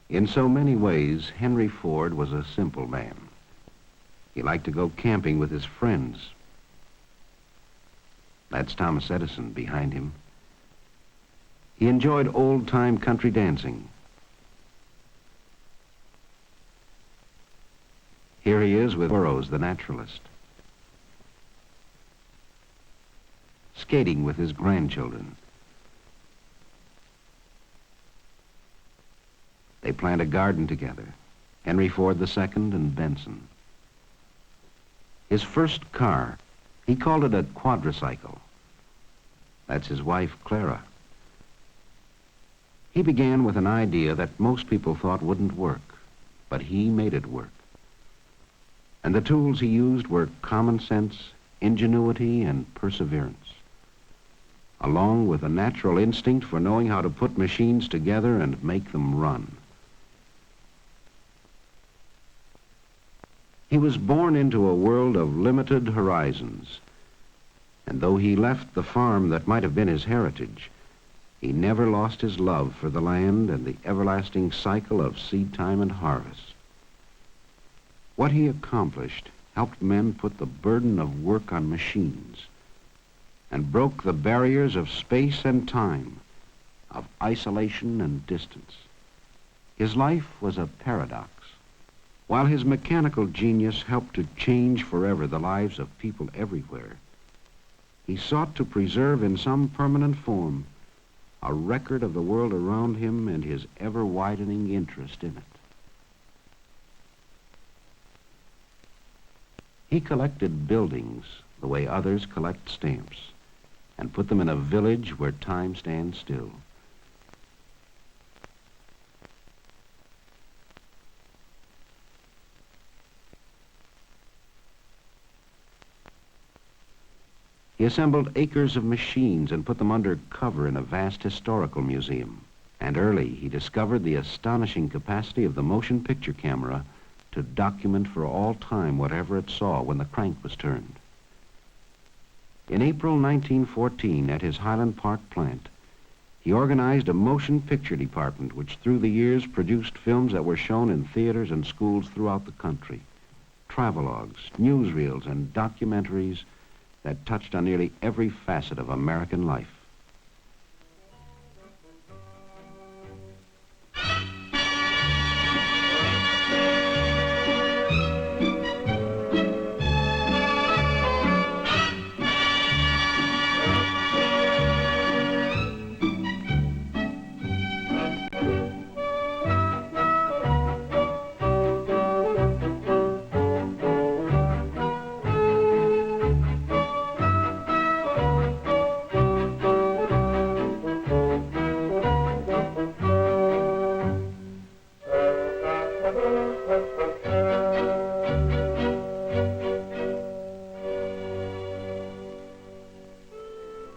In so many ways, Henry Ford was a simple man. He liked to go camping with his friends. That's Thomas Edison behind him. He enjoyed old-time country dancing. Here he is with Burroughs, the naturalist, skating with his grandchildren. They plant a garden together, Henry Ford II and Benson. His first car, he called it a quadricycle. That's his wife, Clara. He began with an idea that most people thought wouldn't work, but he made it work. And the tools he used were common sense, ingenuity, and perseverance, along with a natural instinct for knowing how to put machines together and make them run. He was born into a world of limited horizons, and though he left the farm that might have been his heritage, he never lost his love for the land and the everlasting cycle of seed time and harvest. What he accomplished helped men put the burden of work on machines and broke the barriers of space and time, of isolation and distance. His life was a paradox. While his mechanical genius helped to change forever the lives of people everywhere, he sought to preserve in some permanent form a record of the world around him and his ever-widening interest in it. He collected buildings the way others collect stamps and put them in a village where time stands still. He assembled acres of machines and put them under cover in a vast historical museum. And early, he discovered the astonishing capacity of the motion picture camera to document for all time whatever it saw when the crank was turned. In April 1914, at his Highland Park plant, he organized a motion picture department which through the years produced films that were shown in theaters and schools throughout the country. Travelogues, newsreels, and documentaries that touched on nearly every facet of American life.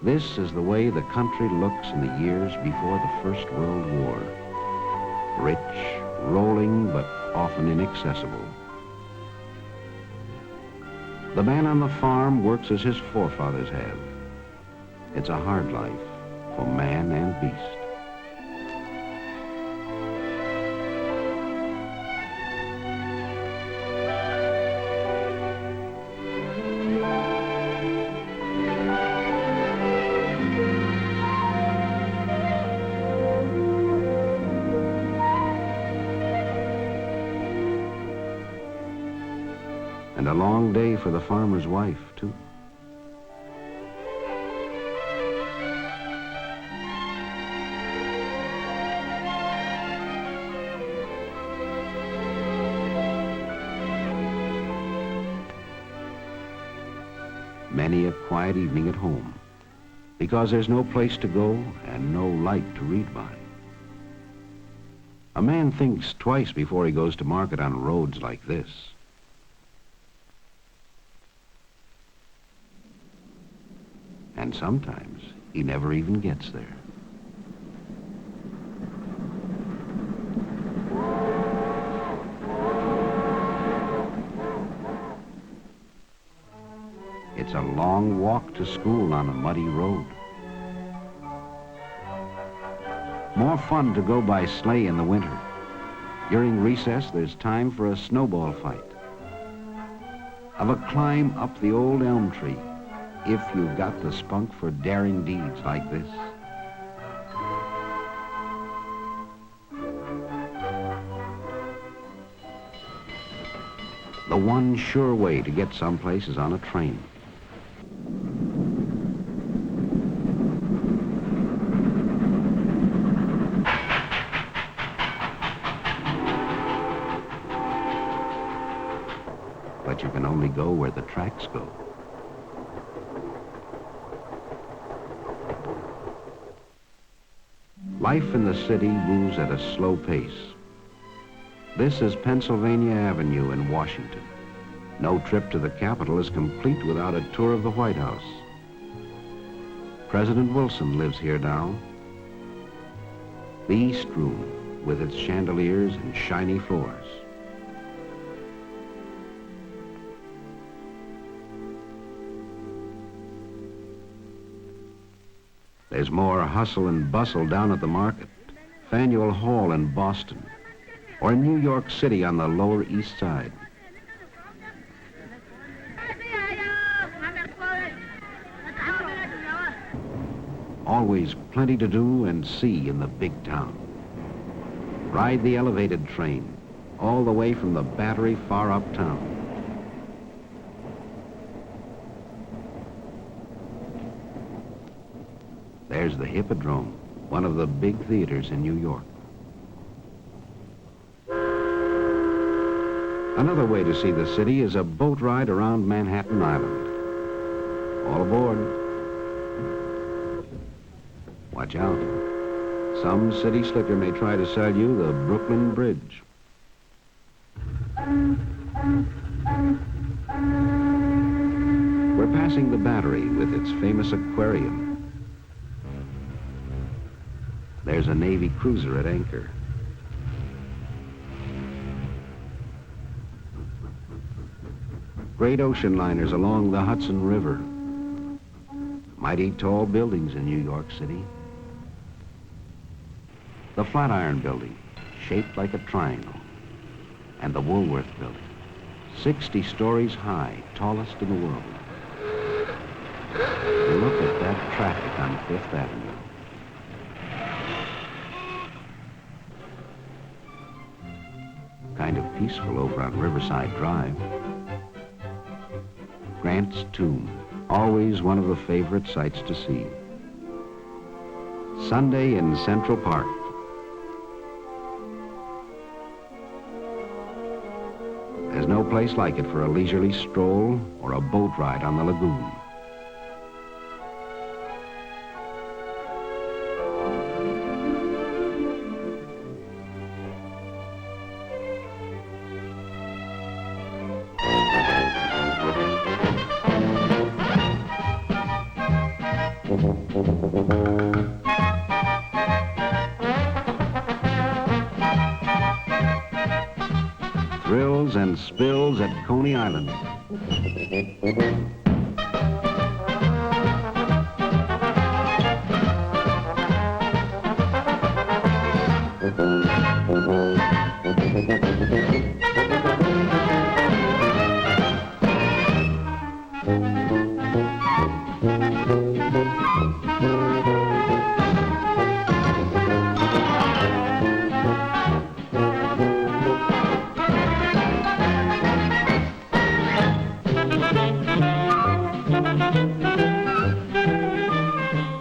This is the way the country looks in the years before the First World War. Rich, rolling, but often inaccessible. The man on the farm works as his forefathers have. It's a hard life for man and beast. And a long day for the farmer's wife, too. Many a quiet evening at home, because there's no place to go and no light to read by. A man thinks twice before he goes to market on roads like this. And sometimes he never even gets there. It's a long walk to school on a muddy road. More fun to go by sleigh in the winter, During recess, there's time for a snowball fight. Of a climb up the old elm tree, if you've got the spunk for daring deeds like this. The one sure way to get someplace is on a train. But you can only go where the tracks go. Life in the city moves at a slow pace. This is Pennsylvania Avenue in Washington. No trip to the Capitol is complete without a tour of the White House. President Wilson lives here now. The East Room, with its chandeliers and shiny floors. There's more hustle and bustle down at the market, Faneuil Hall in Boston, or in New York City on the Lower East Side. Always plenty to do and see in the big town. Ride the elevated train all the way from the Battery far uptown. There's the Hippodrome, one of the big theaters in New York. Another way to see the city is a boat ride around Manhattan Island. All aboard. Watch out. Some city slicker may try to sell you the Brooklyn Bridge. We're passing the Battery with its famous aquarium. There's a Navy cruiser at anchor. Great ocean liners along the Hudson River. Mighty tall buildings in New York City. The Flatiron Building, shaped like a triangle. And the Woolworth Building, 60 stories high, tallest in the world. Look at that traffic on Fifth Avenue. Kind of peaceful over on Riverside Drive. Grant's Tomb, always one of the favorite sights to see. Sunday in Central Park. There's no place like it for a leisurely stroll or a boat ride on the lagoon. Thrills and spills at Coney Island.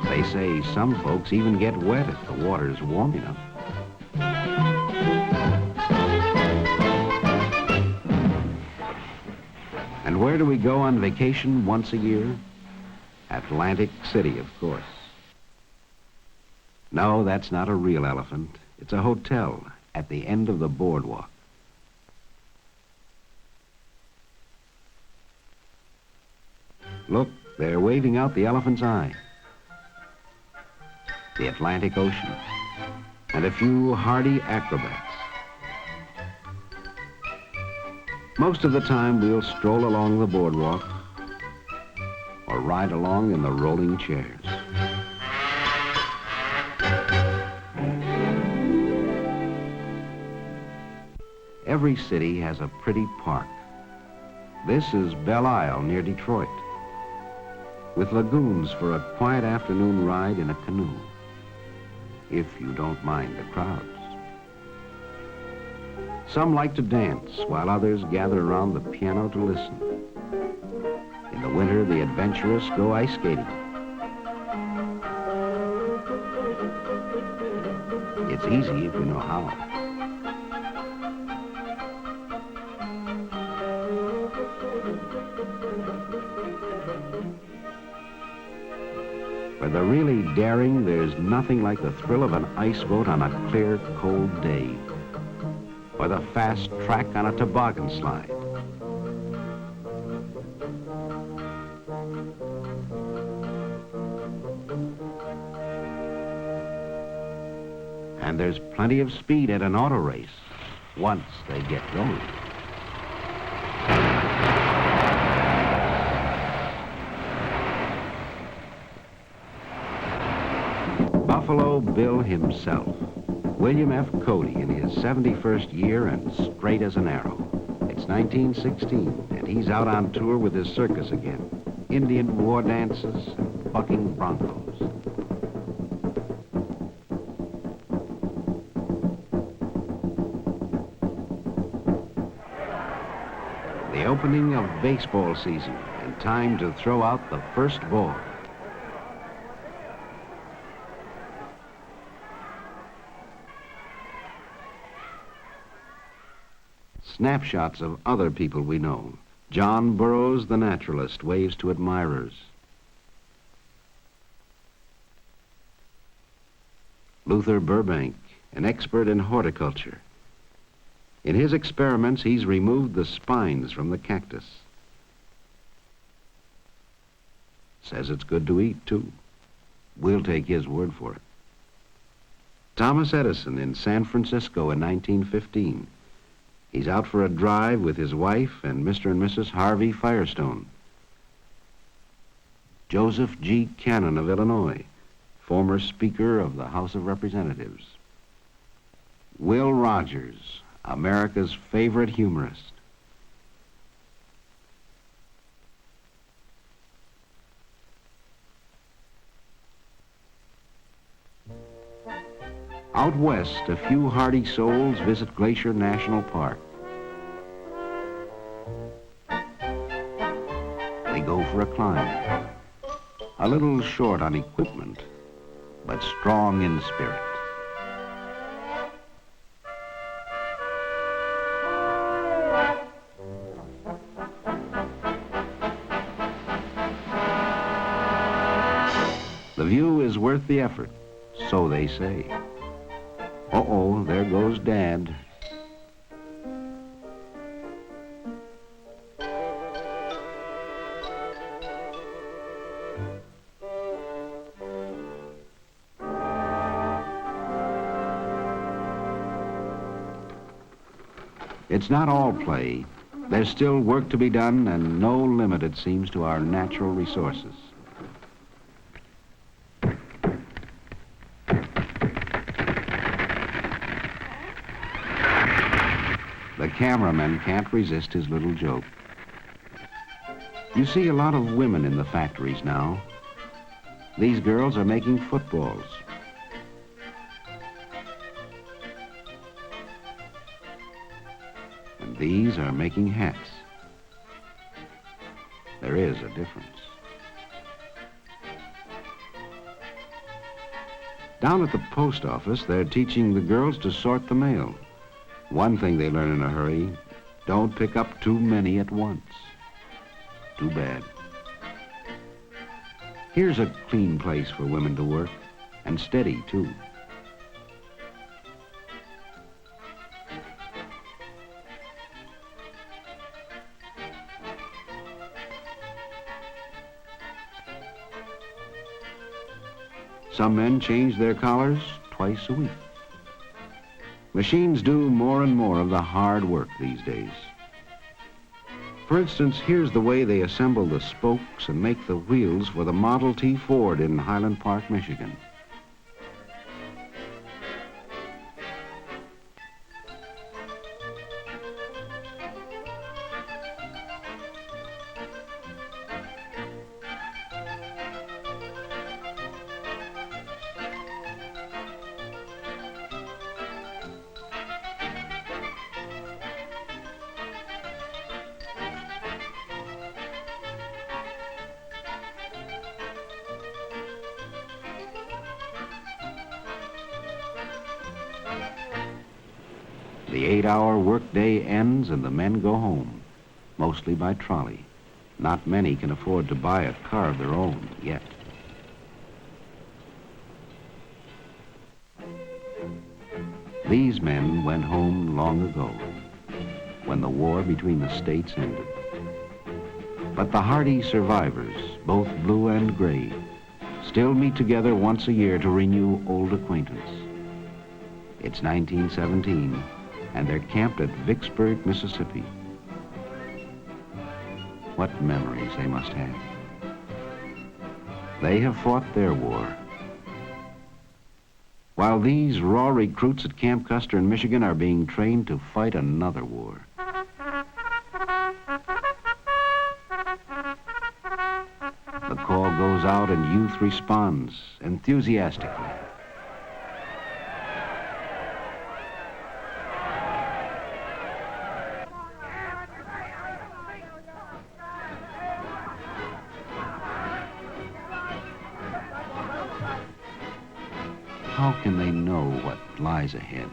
They say some folks even get wet if the water's warm enough. And where do we go on vacation once a year? Atlantic City, of course. No, that's not a real elephant. It's a hotel at the end of the boardwalk. Look, they're waving out the elephant's eye. The Atlantic Ocean, and a few hardy acrobats. Most of the time, we'll stroll along the boardwalk or ride along in the rolling chairs. Every city has a pretty park. This is Belle Isle near Detroit, with lagoons for a quiet afternoon ride in a canoe, if you don't mind the crowds. Some like to dance, while others gather around the piano to listen. In the winter, the adventurous go ice skating. It's easy if you know how. For the really daring, there's nothing like the thrill of an ice boat on a clear, cold day, or the fast track on a toboggan slide. And there's plenty of speed at an auto race once they get going. Buffalo Bill himself, William F. Cody, in his 71st year and straight as an arrow. It's 1916, and he's out on tour with his circus again. Indian war dances and bucking broncos. The opening of baseball season, and time to throw out the first ball. Snapshots of other people we know. John Burroughs, the naturalist, waves to admirers. Luther Burbank, an expert in horticulture. In his experiments, he's removed the spines from the cactus. Says it's good to eat, too. We'll take his word for it. Thomas Edison in San Francisco in 1915. He's out for a drive with his wife and Mr. and Mrs. Harvey Firestone. Joseph G. Cannon of Illinois, former Speaker of the House of Representatives. Will Rogers, America's favorite humorist. Out west, a few hardy souls visit Glacier National Park. They go for a climb. A little short on equipment, but strong in spirit. The view is worth the effort, so they say. Uh-oh, there goes Dad. It's not all play. There's still work to be done, and no limit, it seems, to our natural resources. The cameraman can't resist his little joke. You see a lot of women in the factories now. These girls are making footballs. And these are making hats. There is a difference. Down at the post office, they're teaching the girls to sort the mail. One thing they learn in a hurry, don't pick up too many at once. Too bad. Here's a clean place for women to work, and steady, too. Some men change their collars twice a week. Machines do more and more of the hard work these days. For instance, here's the way they assemble the spokes and make the wheels for the Model T Ford in Highland Park, Michigan. The 8-hour workday ends and the men go home, mostly by trolley. Not many can afford to buy a car of their own yet. These men went home long ago, when the war between the states ended. But the hardy survivors, both blue and gray, still meet together once a year to renew old acquaintance. It's 1917, and they're camped at Vicksburg, Mississippi. What memories they must have. They have fought their war. While these raw recruits at Camp Custer in Michigan are being trained to fight another war. The call goes out and youth responds enthusiastically. How can they know what lies ahead?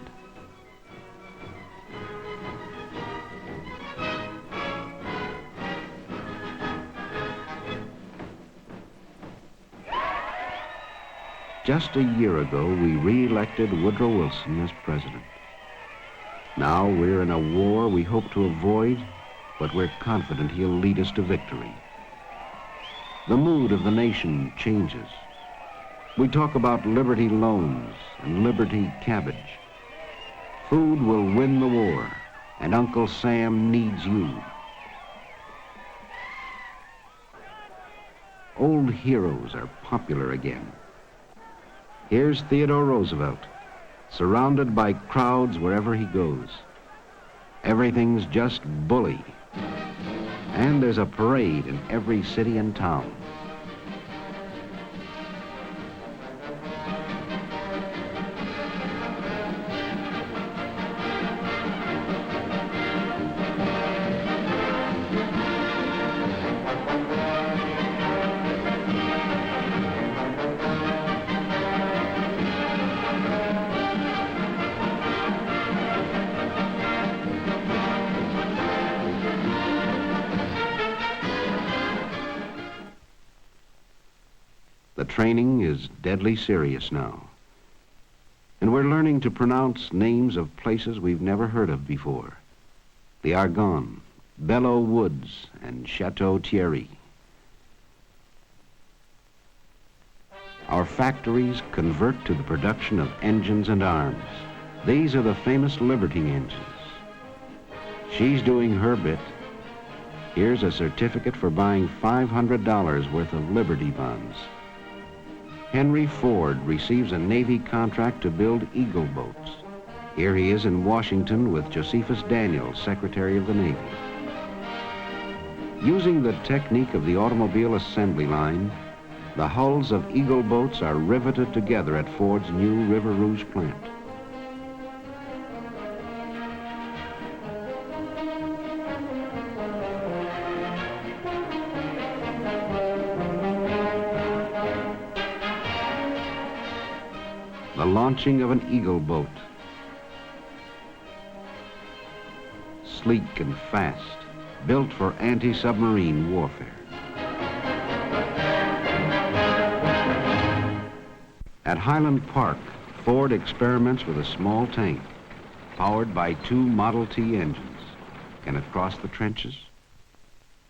Just a year ago, we re-elected Woodrow Wilson as president. Now we're in a war we hope to avoid, but we're confident he'll lead us to victory. The mood of the nation changes. We talk about Liberty loans and Liberty cabbage. Food will win the war, and Uncle Sam needs you. Old heroes are popular again. Here's Theodore Roosevelt, surrounded by crowds wherever he goes. Everything's just bully. And there's a parade in every city and town. The training is deadly serious now. And we're learning to pronounce names of places we've never heard of before. The Argonne, Belleau Woods, and Chateau Thierry. Our factories convert to the production of engines and arms. These are the famous Liberty engines. She's doing her bit. Here's a certificate for buying $500 worth of Liberty bonds. Henry Ford receives a Navy contract to build Eagle boats. Here he is in Washington with Josephus Daniels, Secretary of the Navy. Using the technique of the automobile assembly line, the hulls of Eagle boats are riveted together at Ford's new River Rouge plant. The launching of an Eagle boat. Sleek and fast, built for anti-submarine warfare. At Highland Park, Ford experiments with a small tank powered by 2 Model T engines. Can it cross the trenches?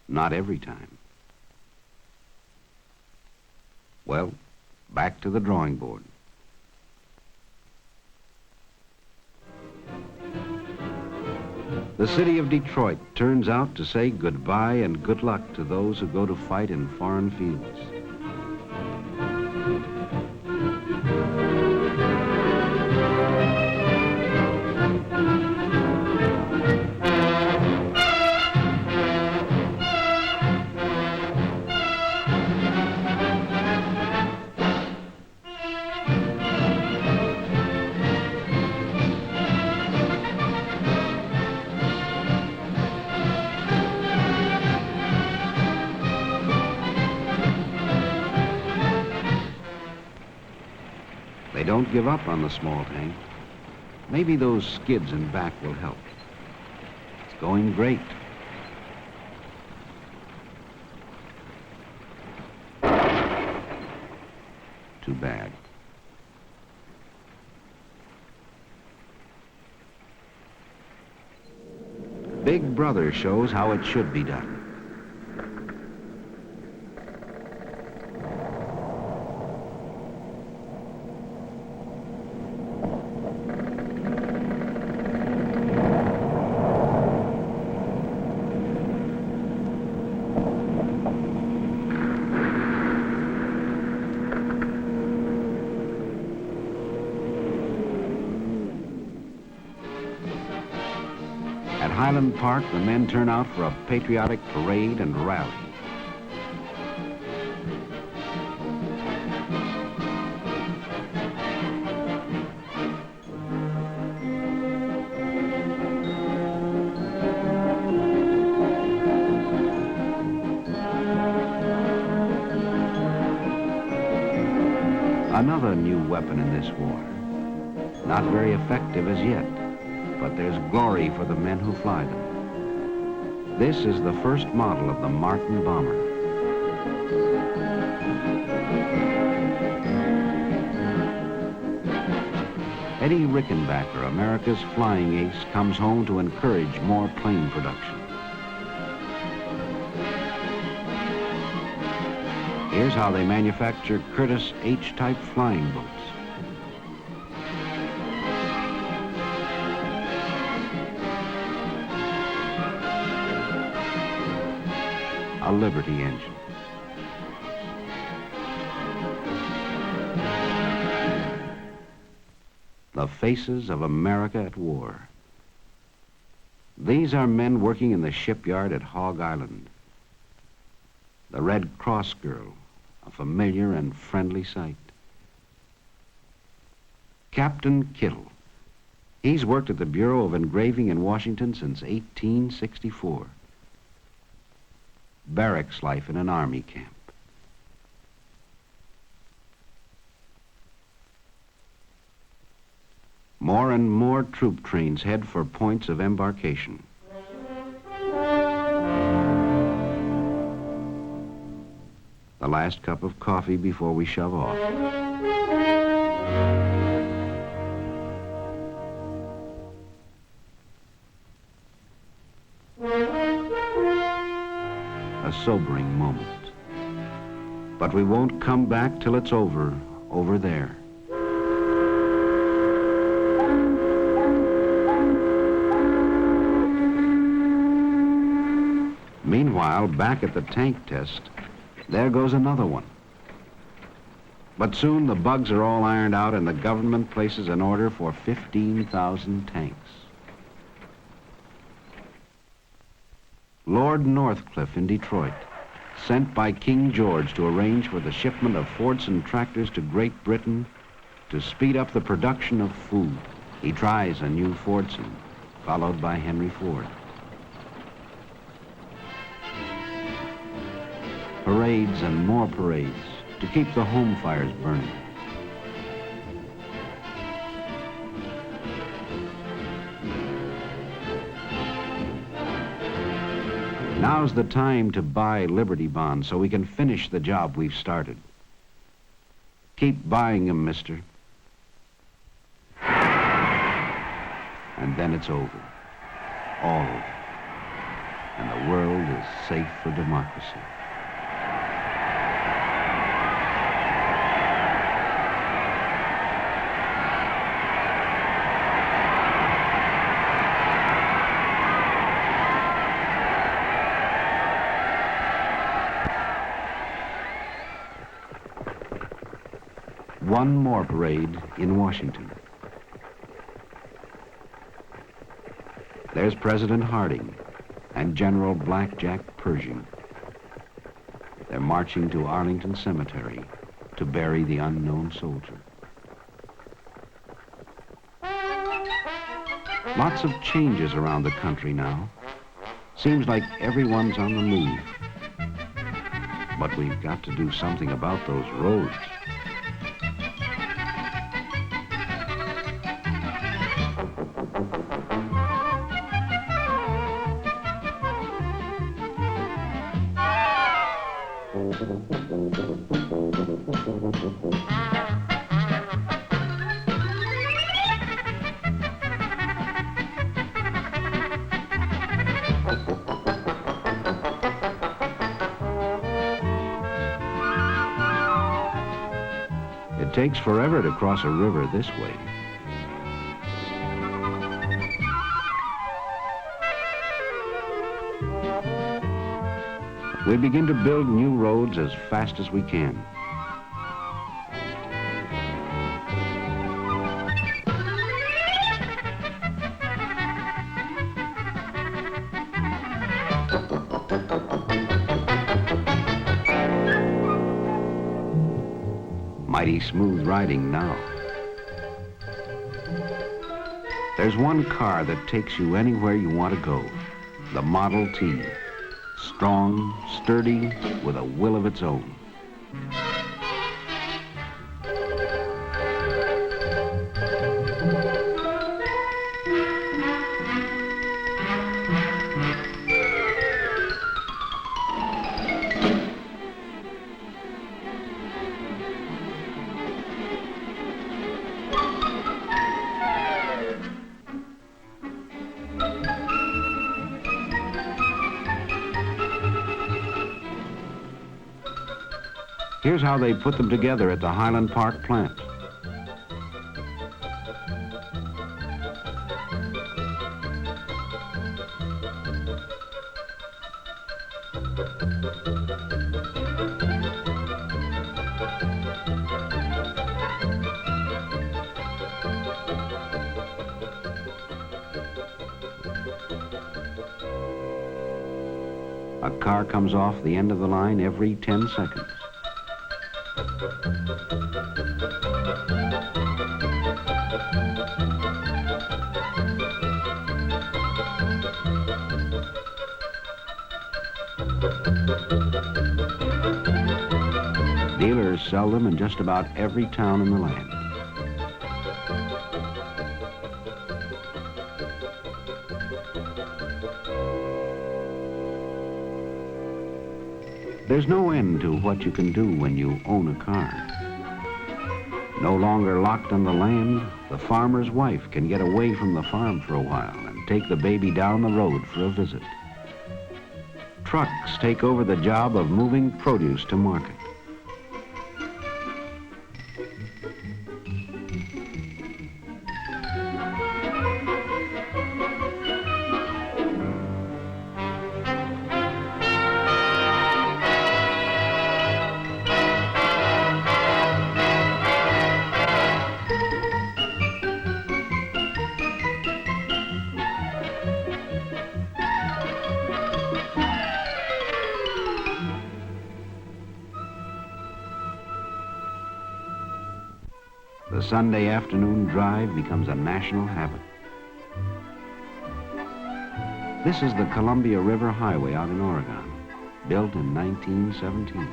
Not every time. Well, back to the drawing board. The city of Detroit turns out to say goodbye and good luck to those who go to fight in foreign fields. They don't give up on the small tank. Maybe those skids in back will help. It's going great. Too bad. Big Brother shows how it should be done. At Highland Park, the men turn out for a patriotic parade and rally. Another new weapon in this war. Not very effective as yet, but there's glory for the men who fly them. This is the first model of the Martin bomber. Eddie Rickenbacker, America's flying ace, comes home to encourage more plane production. Here's how they manufacture Curtiss H-type flying boats. A Liberty engine. The faces of America at war. These are men working in the shipyard at Hog Island. The Red Cross girl, a familiar and friendly sight. Captain Kittle. He's worked at the Bureau of Engraving in Washington since 1864. Barracks life in an army camp. More and more troop trains head for points of embarkation. The last cup of coffee before we shove off. A sobering moment. But we won't come back till it's over there. Meanwhile, back at the tank test, there goes another one. But soon the bugs are all ironed out and the government places an order for 15,000 tanks. Lord Northcliffe in Detroit, sent by King George to arrange for the shipment of Fordson tractors to Great Britain to speed up the production of food. He tries a new Fordson, followed by Henry Ford. Parades and more parades to keep the home fires burning. Now's the time to buy Liberty bonds so we can finish the job we've started. Keep buying them, mister. And then it's over. All over. And the world is safe for democracy. One more parade in Washington. There's President Harding and General Blackjack Pershing. They're marching to Arlington Cemetery to bury the unknown soldier. Lots of changes around the country now. Seems like everyone's on the move. But we've got to do something about those roads. takes forever to cross a river this way. We begin to build new roads as fast as we can. Mighty smooth riding now. There's one car that takes you anywhere you want to go, the Model T. Strong, sturdy, with a will of its own. Here's how they put them together at the Highland Park plant. A car comes off the end of the line every 10 seconds. Dealers sell them in just about every town in the land. There's no end to what you can do when you own a car. No longer locked on the land, the farmer's wife can get away from the farm for a while and take the baby down the road for a visit. Trucks take over the job of moving produce to market. The Sunday afternoon drive becomes a national habit. This is the Columbia River Highway out in Oregon, built in 1917.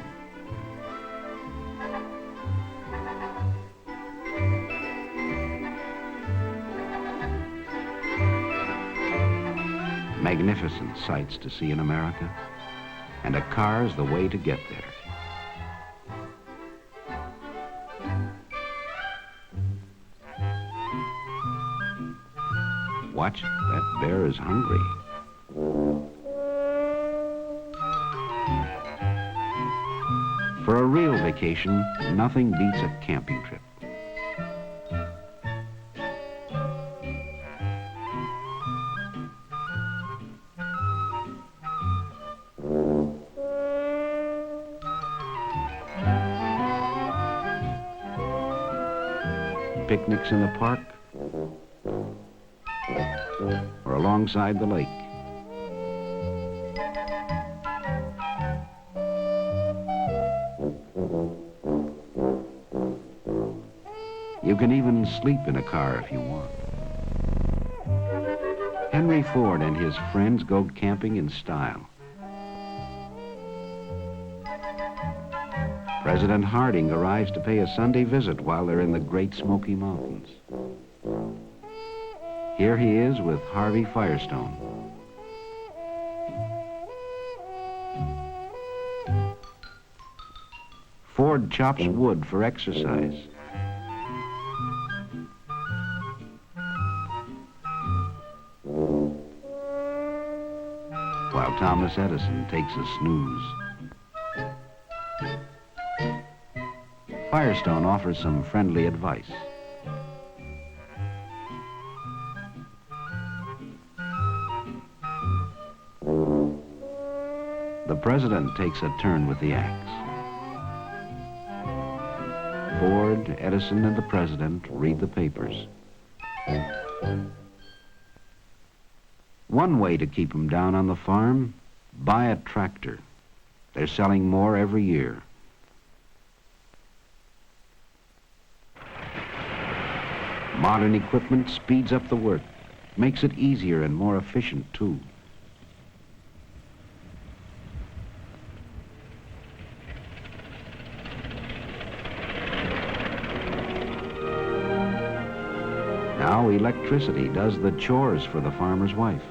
Magnificent sights to see in America, and a car's the way to get there. Watch, that bear is hungry. For a real vacation, nothing beats a camping trip. Picnics in the park or alongside the lake. You can even sleep in a car if you want. Henry Ford and his friends go camping in style. President Harding arrives to pay a Sunday visit while they're in the Great Smoky Mountains. Here he is with Harvey Firestone. Ford chops wood for exercise. While Thomas Edison takes a snooze. Firestone offers some friendly advice. The president takes a turn with the axe. Ford, Edison, and the president read the papers. One way to keep them down on the farm, buy a tractor. They're selling more every year. Modern equipment speeds up the work, makes it easier and more efficient too. Now electricity does the chores for the farmer's wife.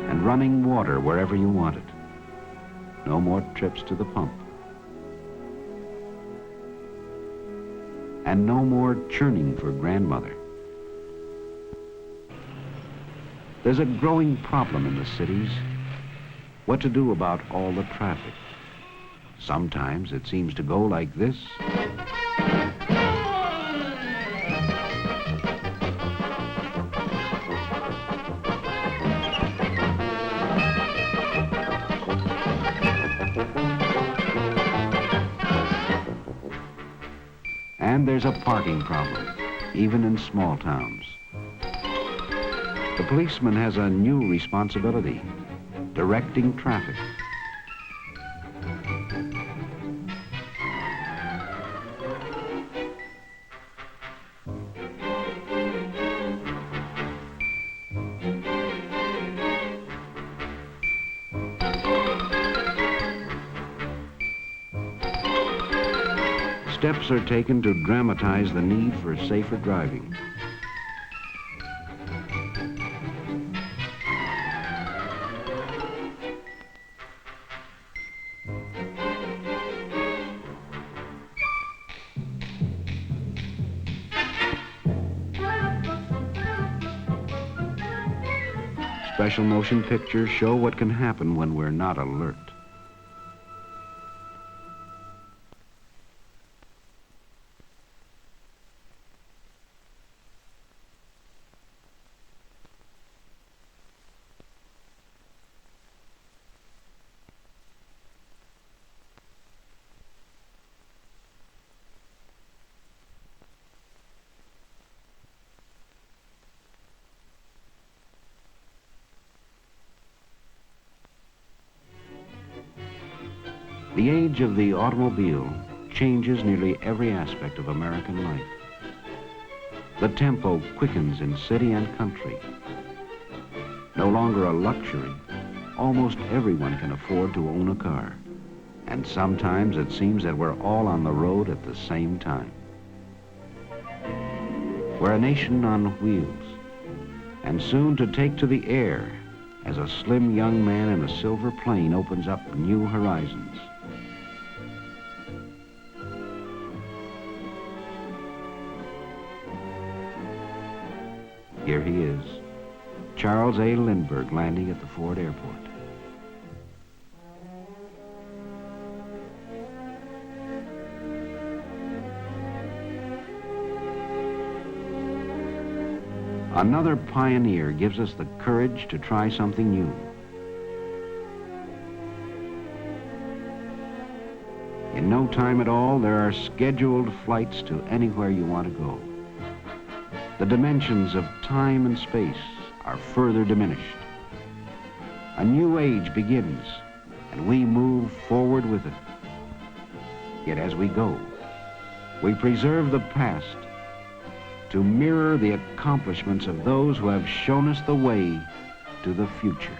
And running water wherever you want it. No more trips to the pump. And no more churning for grandmother. There's a growing problem in the cities. What to do about all the traffic? Sometimes it seems to go like this. And there's a parking problem, even in small towns. The policeman has a new responsibility, directing traffic. Steps are taken to dramatize the need for safer driving. Special motion pictures show what can happen when we're not alert. The age of the automobile changes nearly every aspect of American life. The tempo quickens in city and country. No longer a luxury, almost everyone can afford to own a car. And sometimes it seems that we're all on the road at the same time. We're a nation on wheels, and soon to take to the air as a slim young man in a silver plane opens up new horizons. Here he is, Charles A. Lindbergh, landing at the Ford Airport. Another pioneer gives us the courage to try something new. In no time at all, there are scheduled flights to anywhere you want to go. The dimensions of time and space are further diminished. A new age begins, and we move forward with it. Yet as we go, we preserve the past to mirror the accomplishments of those who have shown us the way to the future.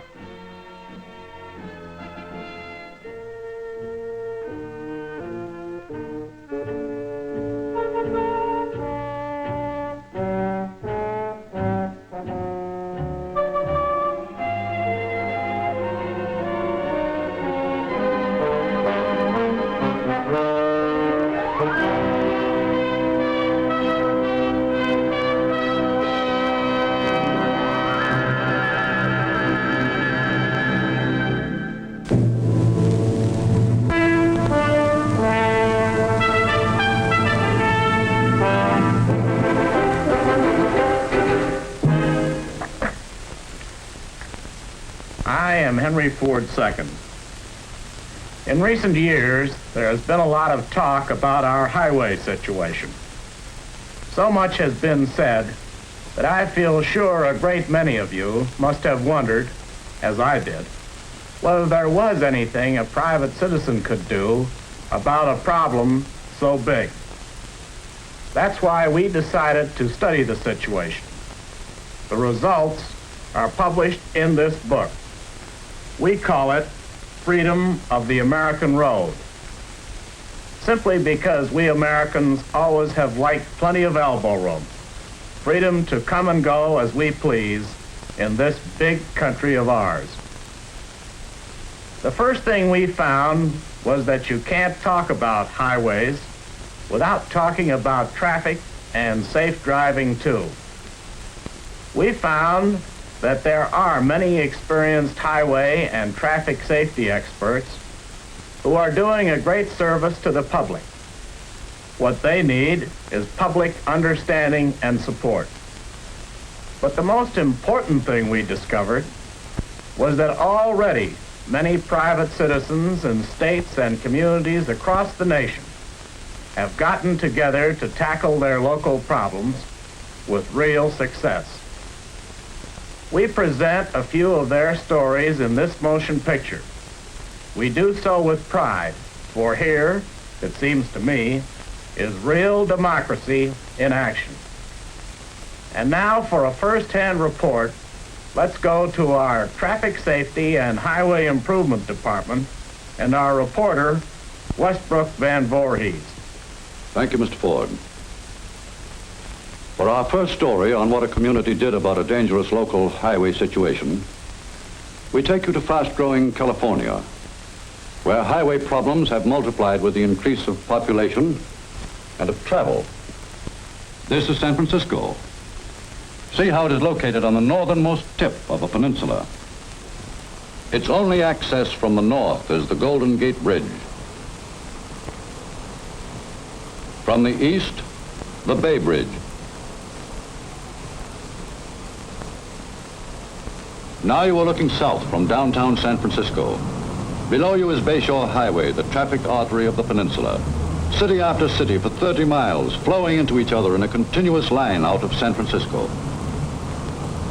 I am Henry Ford II. In recent years, there has been a lot of talk about our highway situation. So much has been said that I feel sure a great many of you must have wondered, as I did, whether there was anything a private citizen could do about a problem so big. That's why we decided to study the situation. The results are published in this book. We call it Freedom of the American Road, simply because we Americans always have liked plenty of elbow room, freedom to come and go as we please in this big country of ours. The first thing we found was that you can't talk about highways without talking about traffic and safe driving too. We found that there are many experienced highway and traffic safety experts who are doing a great service to the public. What they need is public understanding and support. But the most important thing we discovered was that already many private citizens in states and communities across the nation have gotten together to tackle their local problems with real success. We present a few of their stories in this motion picture. We do so with pride, for here, it seems to me, is real democracy in action. And now for a first-hand report, let's go to our Traffic Safety and Highway Improvement Department and our reporter, Westbrook Van Voorhees. Thank you, Mr. Ford. For our first story on what a community did about a dangerous local highway situation, we take you to fast-growing California, where highway problems have multiplied with the increase of population and of travel. This is San Francisco. See how it is located on the northernmost tip of a peninsula. Its only access from the north is the Golden Gate Bridge. From the east, the Bay Bridge. Now you are looking south from downtown San Francisco. Below you is Bayshore Highway, the traffic artery of the peninsula. City after city for 30 miles, flowing into each other in a continuous line out of San Francisco.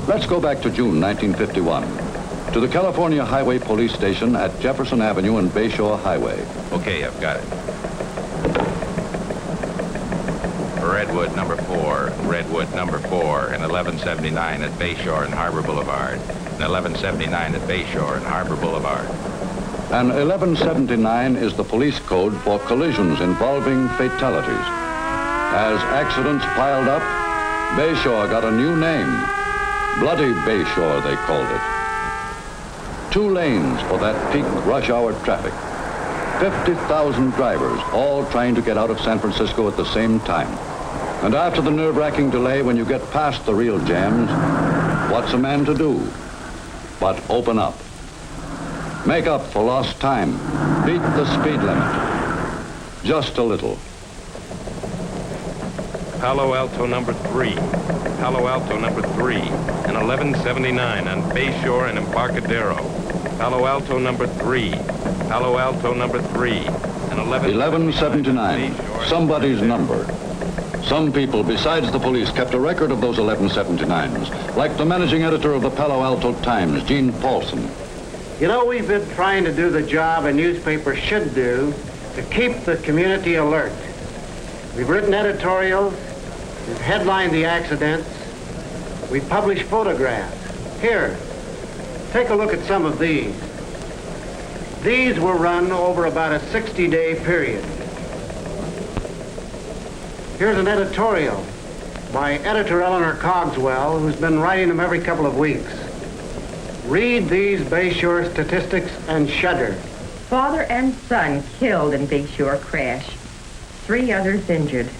Let's go back to June 1951, to the California Highway Police Station at Jefferson Avenue and Bayshore Highway. Okay, I've got it. Redwood number 4, Redwood number 4, and 1179 at Bayshore and Harbor Boulevard. And 1179 at Bayshore and Harbor Boulevard. And 1179 is the police code for collisions involving fatalities. As accidents piled up, Bayshore got a new name. Bloody Bayshore, they called it. 2 lanes for that peak rush hour traffic. 50,000 drivers, all trying to get out of San Francisco at the same time. And after the nerve-wracking delay, when you get past the real jams, what's a man to do but open up? Make up for lost time. Beat the speed limit. Just a little. Palo Alto number 3. Palo Alto number 3 and 1179 on Bayshore and Embarcadero. Palo Alto number 3. Palo Alto number 3 and 1179. Somebody's number. Some people besides the police kept a record of those 1179s, like the managing editor of the Palo Alto Times, Gene Paulson. You know, we've been trying to do the job a newspaper should do to keep the community alert. We've written editorials, we've headlined the accidents, we've published photographs. Here, take a look at some of these. These were run over about a 60-day period. Here's an editorial by editor Eleanor Cogswell, who's been writing them every couple of weeks. Read these Bayshore statistics and shudder. Father and son killed in Bayshore crash. 3 others injured.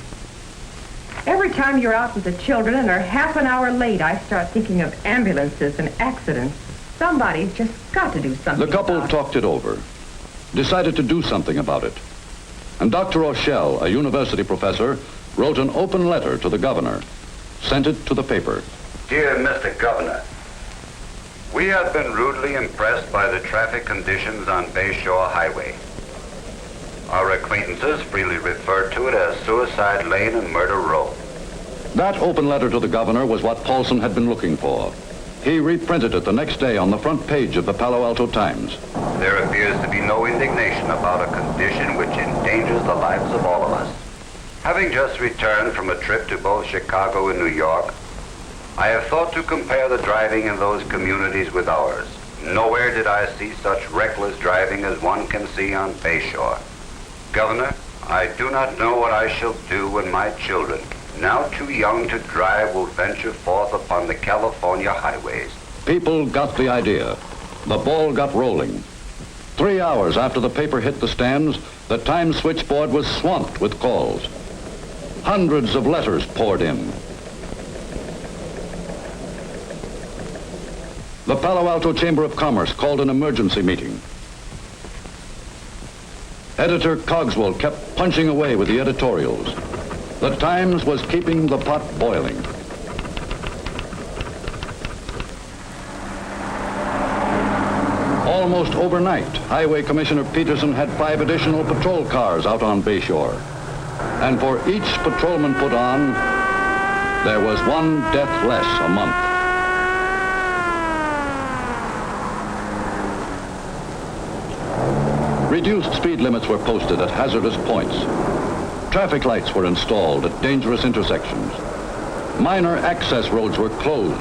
Every time you're out with the children and are half an hour late, I start thinking of ambulances and accidents. Somebody's just got to do something. The couple about talked it over, decided to do something about it. And Dr. Rochelle, a university professor, wrote an open letter to the governor, sent it to the paper. Dear Mr. Governor, we We have been rudely impressed by the traffic conditions on Bayshore Highway. Our acquaintances freely refer to it as Suicide Lane and Murder Row. That open letter to the governor was what Paulson had been looking for. He reprinted it the next day on the front page of the Palo Alto Times. There appears to be no indignation about a condition which endangers the lives of all of us. Having just returned from a trip to both Chicago and New York, I have thought to compare the driving in those communities with ours. Nowhere did I see such reckless driving as one can see on Bayshore. Governor, I do not know what I shall do when my children, now too young to drive, will venture forth upon the California highways. People got the idea. The ball got rolling. 3 hours after the paper hit the stands, the Times switchboard was swamped with calls. Hundreds of letters poured in. The Palo Alto Chamber of Commerce called an emergency meeting. Editor Cogswell kept punching away with the editorials. The Times was keeping the pot boiling. Almost overnight, Highway Commissioner Peterson had 5 additional patrol cars out on Bayshore. And for each patrolman put on, there was 1 death less a month. Reduced speed limits were posted at hazardous points. Traffic lights were installed at dangerous intersections. Minor access roads were closed.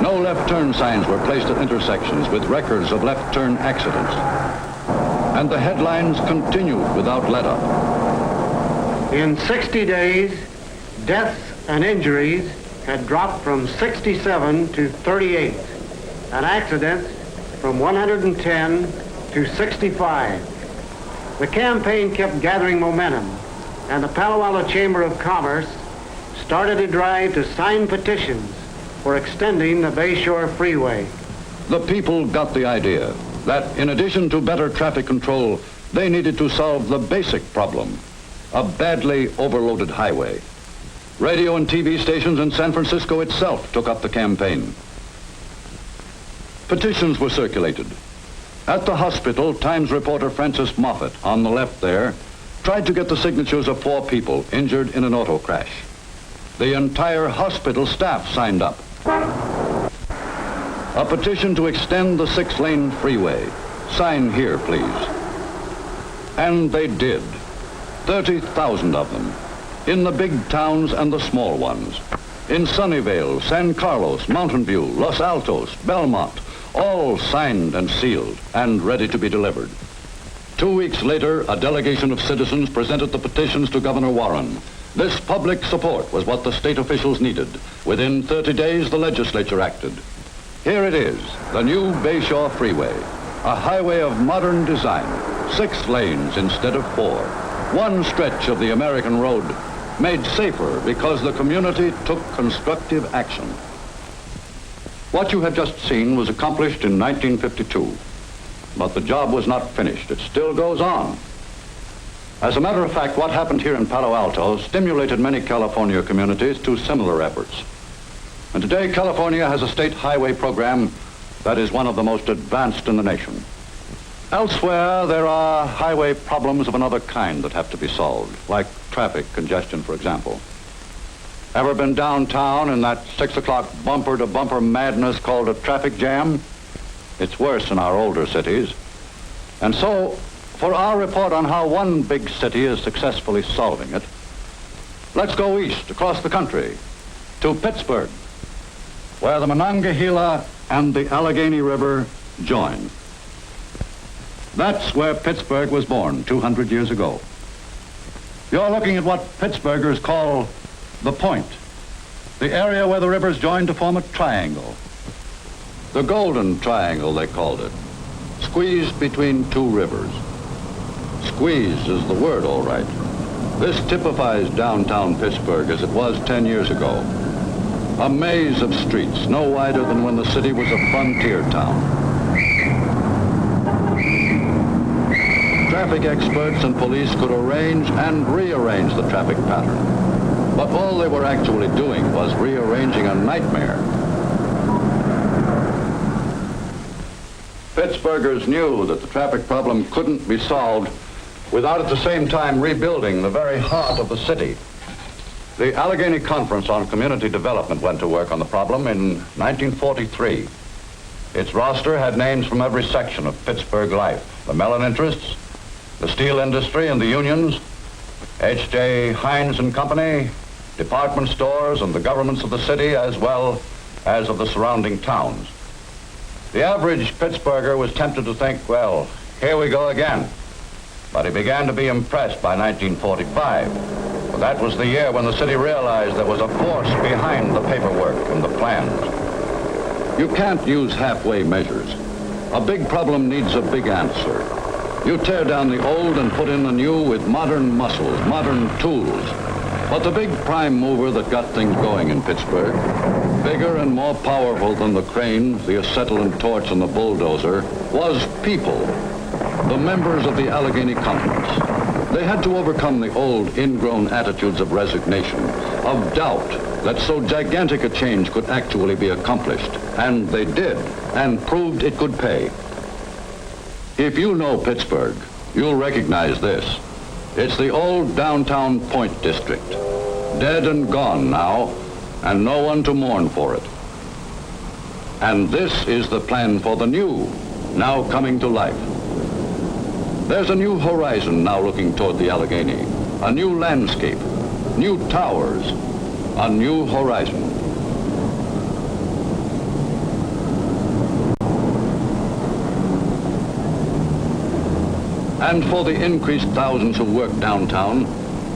No left turn signs were placed at intersections with records of left turn accidents. And the headlines continued without let-up. In 60 days, deaths and injuries had dropped from 67 to 38, and accidents from 110 to 65. The campaign kept gathering momentum, and the Palo Alto Chamber of Commerce started a drive to sign petitions for extending the Bayshore Freeway. The people got the idea that in addition to better traffic control, they needed to solve the basic problem, a badly overloaded highway. Radio and TV stations in San Francisco itself took up the campaign. Petitions were circulated. At the hospital, Times reporter Francis Moffat, on the left there, tried to get the signatures of 4 people injured in an auto crash. The entire hospital staff signed up. A petition to extend the 6-lane freeway. Sign here, please. And they did. 30,000 of them. In the big towns and the small ones. In Sunnyvale, San Carlos, Mountain View, Los Altos, Belmont, all signed and sealed and ready to be delivered. 2 weeks later, a delegation of citizens presented the petitions to Governor Warren. This public support was what the state officials needed. Within 30 days, the legislature acted. Here it is, the new Bayshore Freeway, a highway of modern design, 6 lanes instead of 4. One stretch of the American road made safer because the community took constructive action. What you have just seen was accomplished in 1952, but the job was not finished. It still goes on. As a matter of fact, what happened here in Palo Alto stimulated many California communities to similar efforts. And today, California has a state highway program that is one of the most advanced in the nation. Elsewhere, there are highway problems of another kind that have to be solved, like traffic congestion, for example. Ever been downtown in that 6 o'clock bumper-to-bumper madness called a traffic jam? It's worse in our older cities. And so, for our report on how one big city is successfully solving it, let's go east, across the country, to Pittsburgh, where the Monongahela and the Allegheny River join. That's where Pittsburgh was born 200 years ago. You're looking at what Pittsburghers call the Point, the area where the rivers join to form a triangle. The Golden Triangle, they called it, squeezed between 2 rivers. Squeeze is the word, all right. This typifies downtown Pittsburgh as it was 10 years ago. A maze of streets, no wider than when the city was a frontier town. Traffic experts and police could arrange and rearrange the traffic pattern. But all they were actually doing was rearranging a nightmare. Pittsburghers knew that the traffic problem couldn't be solved without at the same time rebuilding the very heart of the city. The Allegheny Conference on Community Development went to work on the problem in 1943. Its roster had names from every section of Pittsburgh life: the melon interests, the steel industry and the unions, H.J. Heinz and Company, department stores and the governments of the city as well as of the surrounding towns. The average Pittsburgher was tempted to think, well, here we go again. But he began to be impressed by 1945. For that was the year when the city realized there was a force behind the paperwork and the plans. You can't use halfway measures. A big problem needs a big answer. You tear down the old and put in the new with modern muscles, modern tools. But the big prime mover that got things going in Pittsburgh, bigger and more powerful than the crane, the acetylene torch, and the bulldozer, was people, the members of the Allegheny Conference. They had to overcome the old ingrown attitudes of resignation, of doubt that so gigantic a change could actually be accomplished. And they did, and proved it could pay. If you know Pittsburgh, you'll recognize this. It's the old downtown Point District, dead and gone now, and no one to mourn for it. And this is the plan for the new, now coming to life. There's a new horizon now looking toward the Allegheny, a new landscape, new towers, a new horizon. And for the increased thousands who work downtown,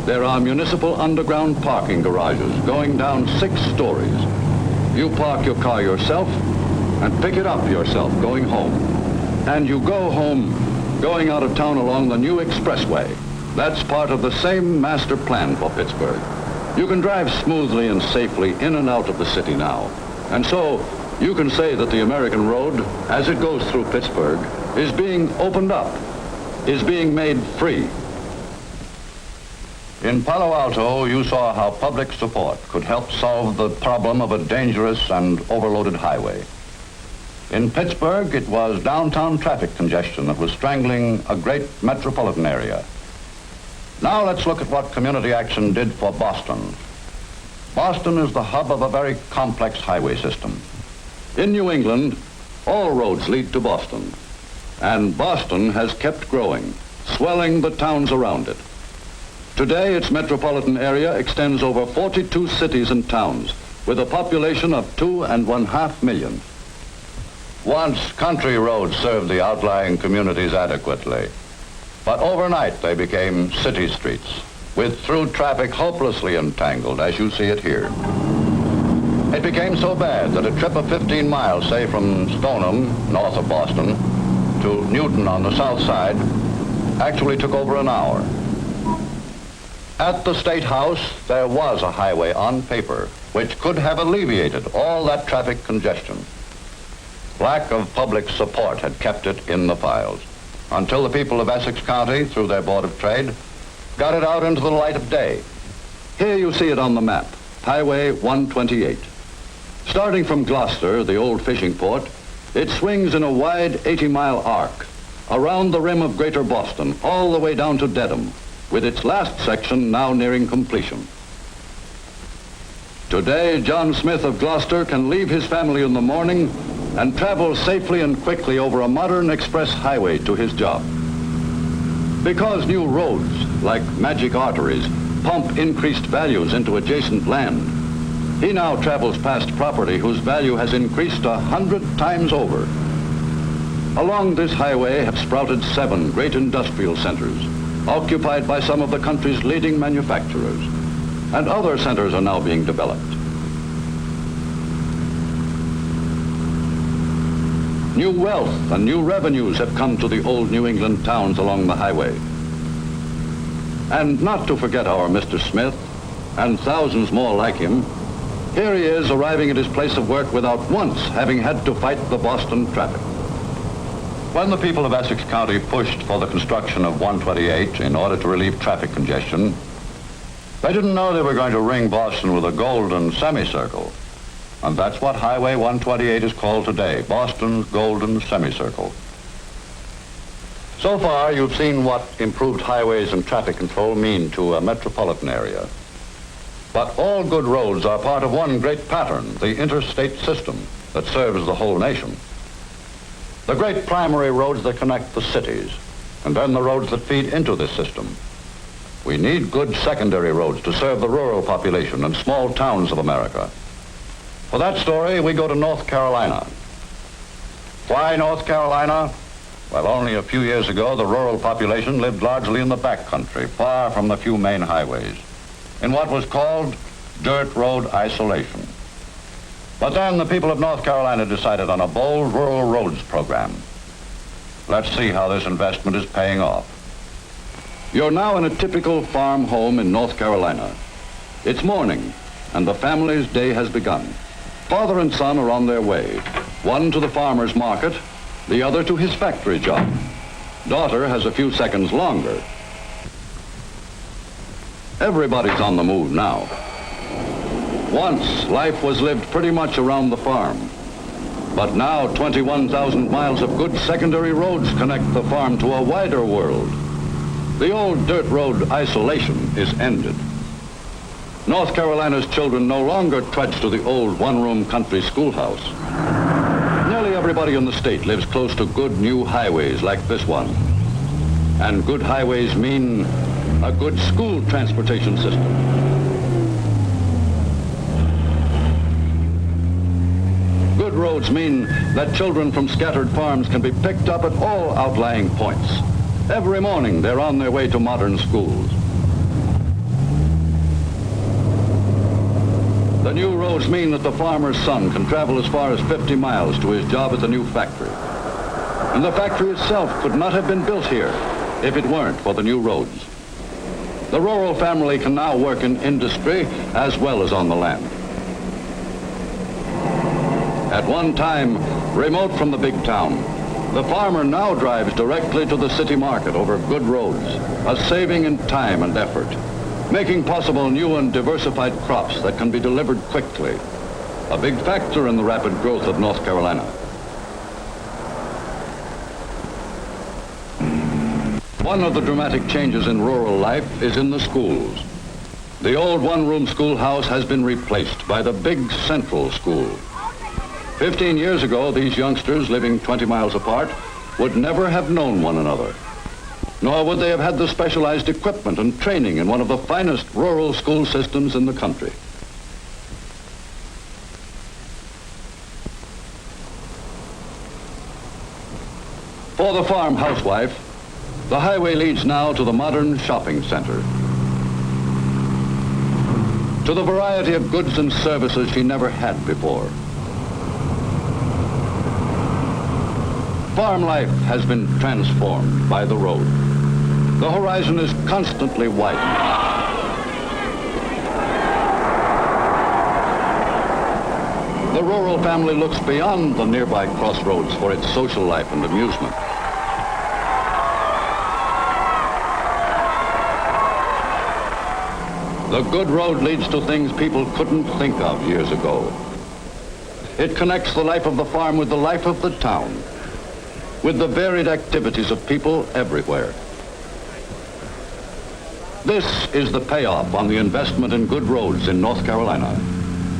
there are municipal underground parking garages going down 6 stories. You park your car yourself and pick it up yourself going home. And you go home going out of town along the new expressway. That's part of the same master plan for Pittsburgh. You can drive smoothly and safely in and out of the city now. And so you can say that the American road, as it goes through Pittsburgh, is being opened up, is being made free. In Palo Alto, you saw how public support could help solve the problem of a dangerous and overloaded highway. In Pittsburgh, it was downtown traffic congestion that was strangling a great metropolitan area. Now let's look at what community action did for Boston. Boston is the hub of a very complex highway system. In New England, all roads lead to Boston. And Boston has kept growing, swelling the towns around it. Today, its metropolitan area extends over 42 cities and towns, with a population of 2.5 million. Once, country roads served the outlying communities adequately. But overnight, they became city streets, with through traffic hopelessly entangled, as you see it here. It became so bad that a trip of 15 miles, say from Stoneham, north of Boston, to Newton on the south side, actually took over an hour. At the State House, there was a highway on paper which could have alleviated all that traffic congestion. Lack of public support had kept it in the files until the people of Essex County, through their Board of Trade, got it out into the light of day. Here you see it on the map, Highway 128. Starting from Gloucester, the old fishing port, it swings in a wide 80-mile arc around the rim of Greater Boston, all the way down to Dedham, with its last section now nearing completion. Today, John Smith of Gloucester can leave his family in the morning and travel safely and quickly over a modern express highway to his job. Because new roads, like magic arteries, pump increased values into adjacent land, he now travels past property whose value has increased 100 times over. Along this highway have sprouted 7 great industrial centers, occupied by some of the country's leading manufacturers, and other centers are now being developed. New wealth and new revenues have come to the old New England towns along the highway. And not to forget our Mr. Smith, and thousands more like him, here he is arriving at his place of work without once having had to fight the Boston traffic. When the people of Essex County pushed for the construction of 128 in order to relieve traffic congestion, They didn't know they were going to ring Boston with a golden semicircle. And that's what Highway 128 is called today, Boston's golden semicircle. So far, you've seen what improved highways and traffic control mean to a metropolitan area. But all good roads are part of one great pattern, the interstate system that serves the whole nation. The great primary roads that connect the cities, and then the roads that feed into this system. We need good secondary roads to serve the rural population and small towns of America. For that story, we go to North Carolina. Why North Carolina? Well, only a few years ago, the rural population lived largely in the backcountry, far from the few main highways, in what was called dirt road isolation. But then the people of North Carolina decided on a bold rural roads program. Let's see how this investment is paying off. You're now in a typical farm home in North Carolina. It's morning, and the family's day has begun. Father and son are on their way, one to the farmer's market, the other to his factory job. Daughter has a few seconds longer. Everybody's on the move now. Once, life was lived pretty much around the farm. But now, 21,000 miles of good secondary roads connect the farm to a wider world. The old dirt road isolation is ended. North Carolina's children no longer trudge to the old one-room country schoolhouse. Nearly everybody in the state lives close to good new highways like this one. And good highways mean a good school transportation system. Good roads mean that children from scattered farms can be picked up at all outlying points. Every morning they're on their way to modern schools. The new roads mean that the farmer's son can travel as far as 50 miles to his job at the new factory. And the factory itself could not have been built here if it weren't for the new roads. The rural family can now work in industry as well as on the land. At one time, remote from the big town, the farmer now drives directly to the city market over good roads, a saving in time and effort, making possible new and diversified crops that can be delivered quickly, a big factor in the rapid growth of North Carolina. One of the dramatic changes in rural life is in the schools. The old one-room schoolhouse has been replaced by the big central school. 15 years ago, these youngsters living 20 miles apart would never have known one another, nor would they have had the specialized equipment and training in one of the finest rural school systems in the country. For the farm housewife, the highway leads now to the modern shopping center, to the variety of goods and services she never had before. Farm life has been transformed by the road. The horizon is constantly widened. The rural family looks beyond the nearby crossroads for its social life and amusement. The good road leads to things people couldn't think of years ago. It connects the life of the farm with the life of the town, with the varied activities of people everywhere. This is the payoff on the investment in good roads in North Carolina.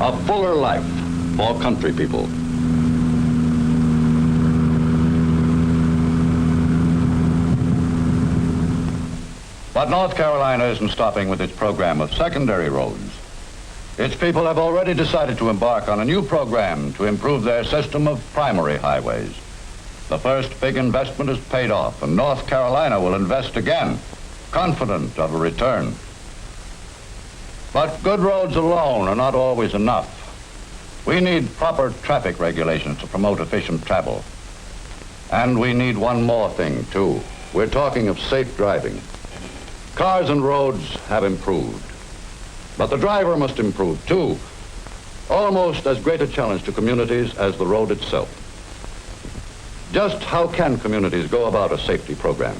A fuller life for country people. But North Carolina isn't stopping with its program of secondary roads. Its people have already decided to embark on a new program to improve their system of primary highways. The first big investment is paid off, and North Carolina will invest again, confident of a return. But good roads alone are not always enough. We need proper traffic regulations to promote efficient travel. And we need one more thing, too. We're talking of safe driving. Cars and roads have improved, but the driver must improve, too. Almost as great a challenge to communities as the road itself. Just how can communities go about a safety program?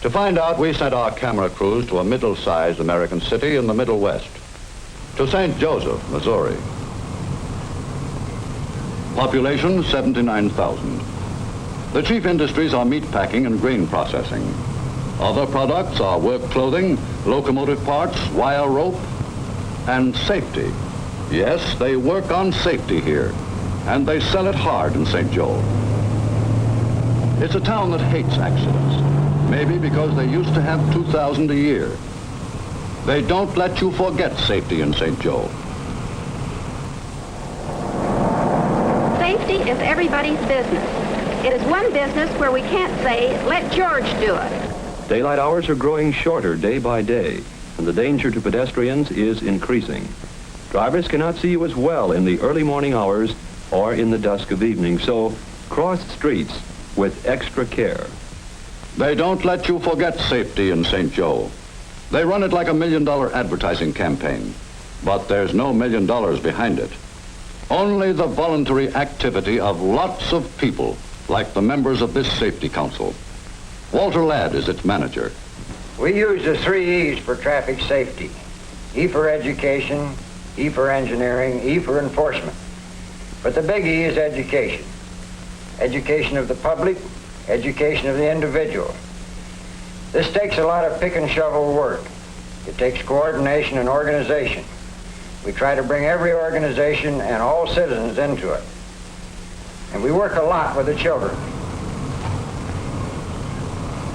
To find out, we sent our camera crews to a middle-sized American city in the Middle West, to St. Joseph, Missouri. Population 79,000. The chief industries are meat packing and grain processing. Other products are work clothing, locomotive parts, wire rope, and safety. Yes, they work on safety here, and they sell it hard in St. Joe. It's a town that hates accidents, maybe because they used to have 2,000 a year. They don't let you forget safety in St. Joe. Safety is everybody's business. It is one business where we can't say, let George do it. Daylight hours are growing shorter day by day, and the danger to pedestrians is increasing. Drivers cannot see you as well in the early morning hours or in the dusk of evening, so cross streets with extra care. They don't let you forget safety in St. Joe. They run it like $1 million advertising campaign, but there's no $1 million behind it. Only the voluntary activity of lots of people, like the members of this safety council. Walter Ladd is its manager. We use the 3 E's for traffic safety. E for education, E for engineering, E for enforcement. But the big E is education. Education of the public, education of the individual. This takes a lot of pick and shovel work. It takes coordination and organization. We try to bring every organization and all citizens into it. And we work a lot with the children.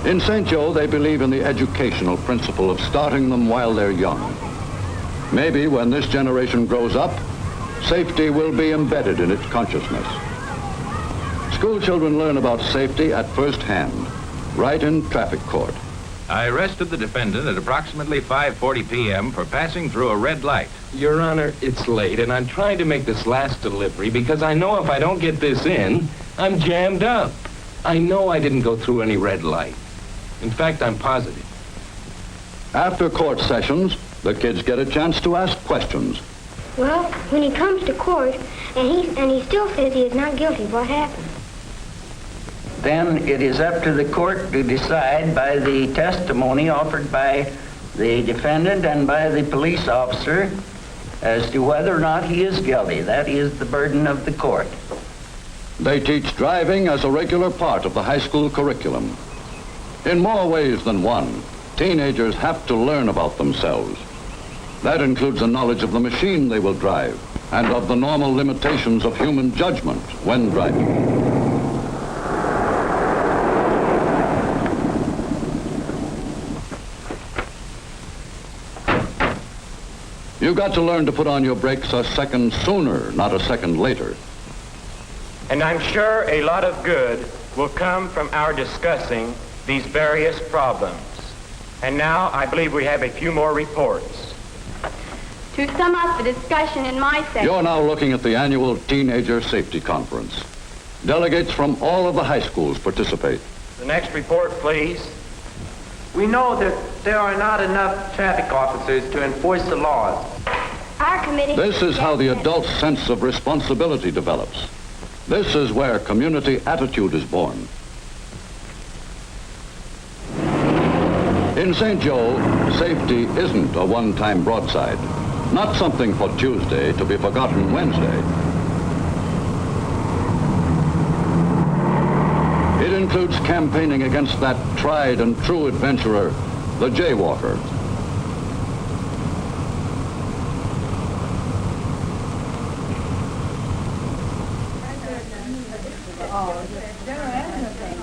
In St. Joe, they believe in the educational principle of starting them while they're young. Maybe when this generation grows up, safety will be embedded in its consciousness. School children learn about safety at first hand, right in traffic court. I arrested the defendant at approximately 5:40 p.m. for passing through a red light. Your Honor, it's late, and I'm trying to make this last delivery because I know if I don't get this in, I'm jammed up. I know I didn't go through any red light. In fact, I'm positive. After court sessions, the kids get a chance to ask questions. Well, when he comes to court and he still says he is not guilty, what happens? Then it is up to the court to decide by the testimony offered by the defendant and by the police officer as to whether or not he is guilty. That is the burden of the court. They teach driving as a regular part of the high school curriculum. In more ways than one, teenagers have to learn about themselves. That includes a knowledge of the machine they will drive and of the normal limitations of human judgment when driving. You've got to learn to put on your brakes a second sooner, not a second later. And I'm sure a lot of good will come from our discussing these various problems. And now I believe we have a few more reports. To sum up the discussion in my section... You're now looking at the annual Teenager Safety Conference. Delegates from all of the high schools participate. The next report, please. We know that there are not enough traffic officers to enforce the laws. Our committee... This is how the adult sense of responsibility develops. This is where community attitude is born. In St. Joe, safety isn't a one-time broadside, not something for Tuesday to be forgotten Wednesday. It includes campaigning against that tried and true adventurer, the jaywalker.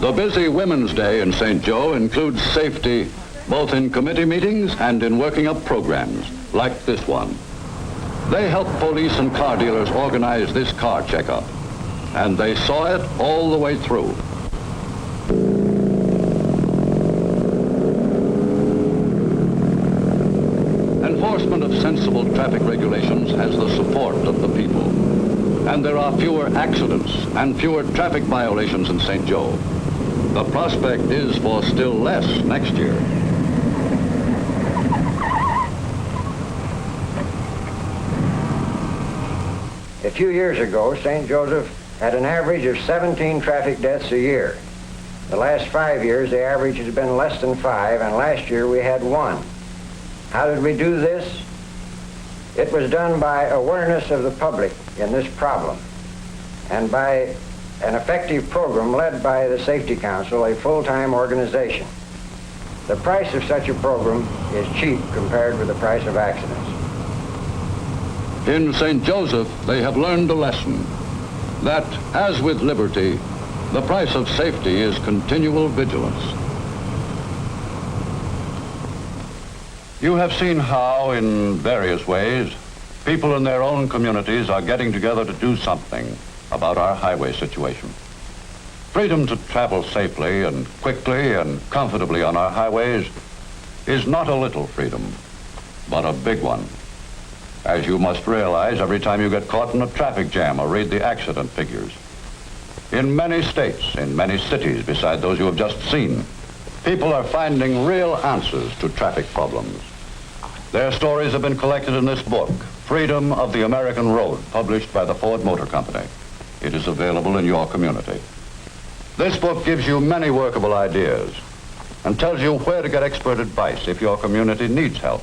The busy Women's Day in St. Joe includes safety both in committee meetings and in working up programs, like this one. They helped police and car dealers organize this car checkup, and they saw it all the way through. Enforcement of sensible traffic regulations has the support of the people, and there are fewer accidents and fewer traffic violations in St. Joe. The prospect is for still less next year. A few years ago, St. Joseph had an average of 17 traffic deaths a year. The last 5 years, the average has been less than 5, and last year we had 1. How did we do this? It was done by awareness of the public in this problem and by an effective program led by the Safety Council, a full-time organization. The price of such a program is cheap compared with the price of accidents. In St. Joseph, they have learned a lesson that, as with liberty, the price of safety is continual vigilance. You have seen how, in various ways, people in their own communities are getting together to do something about our highway situation. Freedom to travel safely and quickly and comfortably on our highways is not a little freedom, but a big one. As you must realize every time you get caught in a traffic jam or read the accident figures. In many states, in many cities beside those you have just seen, people are finding real answers to traffic problems. Their stories have been collected in this book, Freedom of the American Road, published by the Ford Motor Company. It is available in your community. This book gives you many workable ideas and tells you where to get expert advice if your community needs help.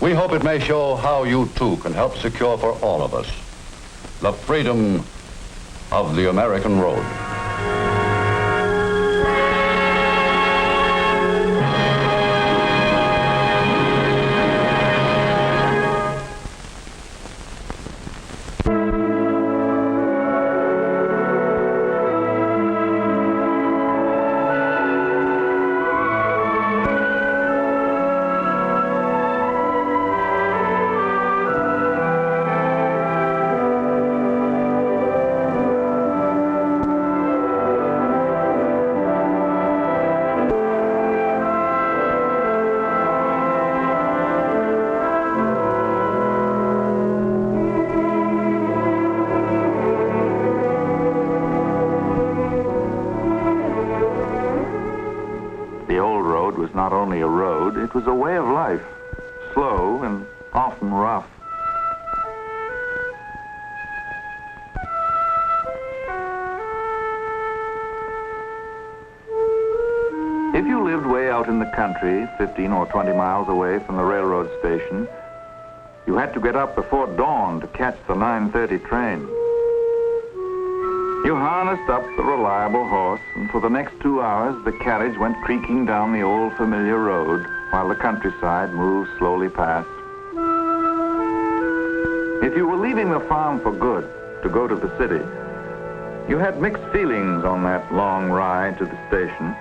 We hope it may show how you too can help secure for all of us the freedom of the American road. Not only a road, it was a way of life, slow and often rough. If you lived way out in the country, 15 or 20 miles away from the railroad station, you had to get up before dawn to catch the 9:30 train. You harnessed up the reliable horse, and for the next 2 hours, the carriage went creaking down the old familiar road while the countryside moved slowly past. If you were leaving the farm for good to go to the city, you had mixed feelings on that long ride to the station.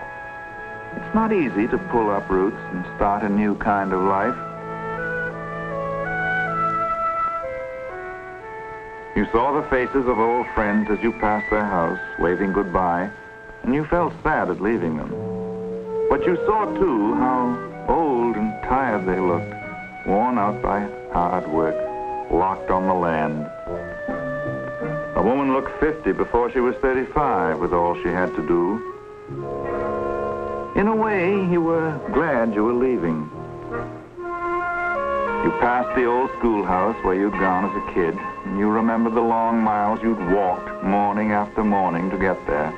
It's not easy to pull up roots and start a new kind of life. You saw the faces of old friends as you passed their house, waving goodbye, and you felt sad at leaving them. But you saw, too, how old and tired they looked, worn out by hard work, locked on the land. A woman looked 50 before she was 35 with all she had to do. In a way, you were glad you were leaving. You passed the old schoolhouse where you'd gone as a kid, and you remember the long miles you'd walked morning after morning to get there.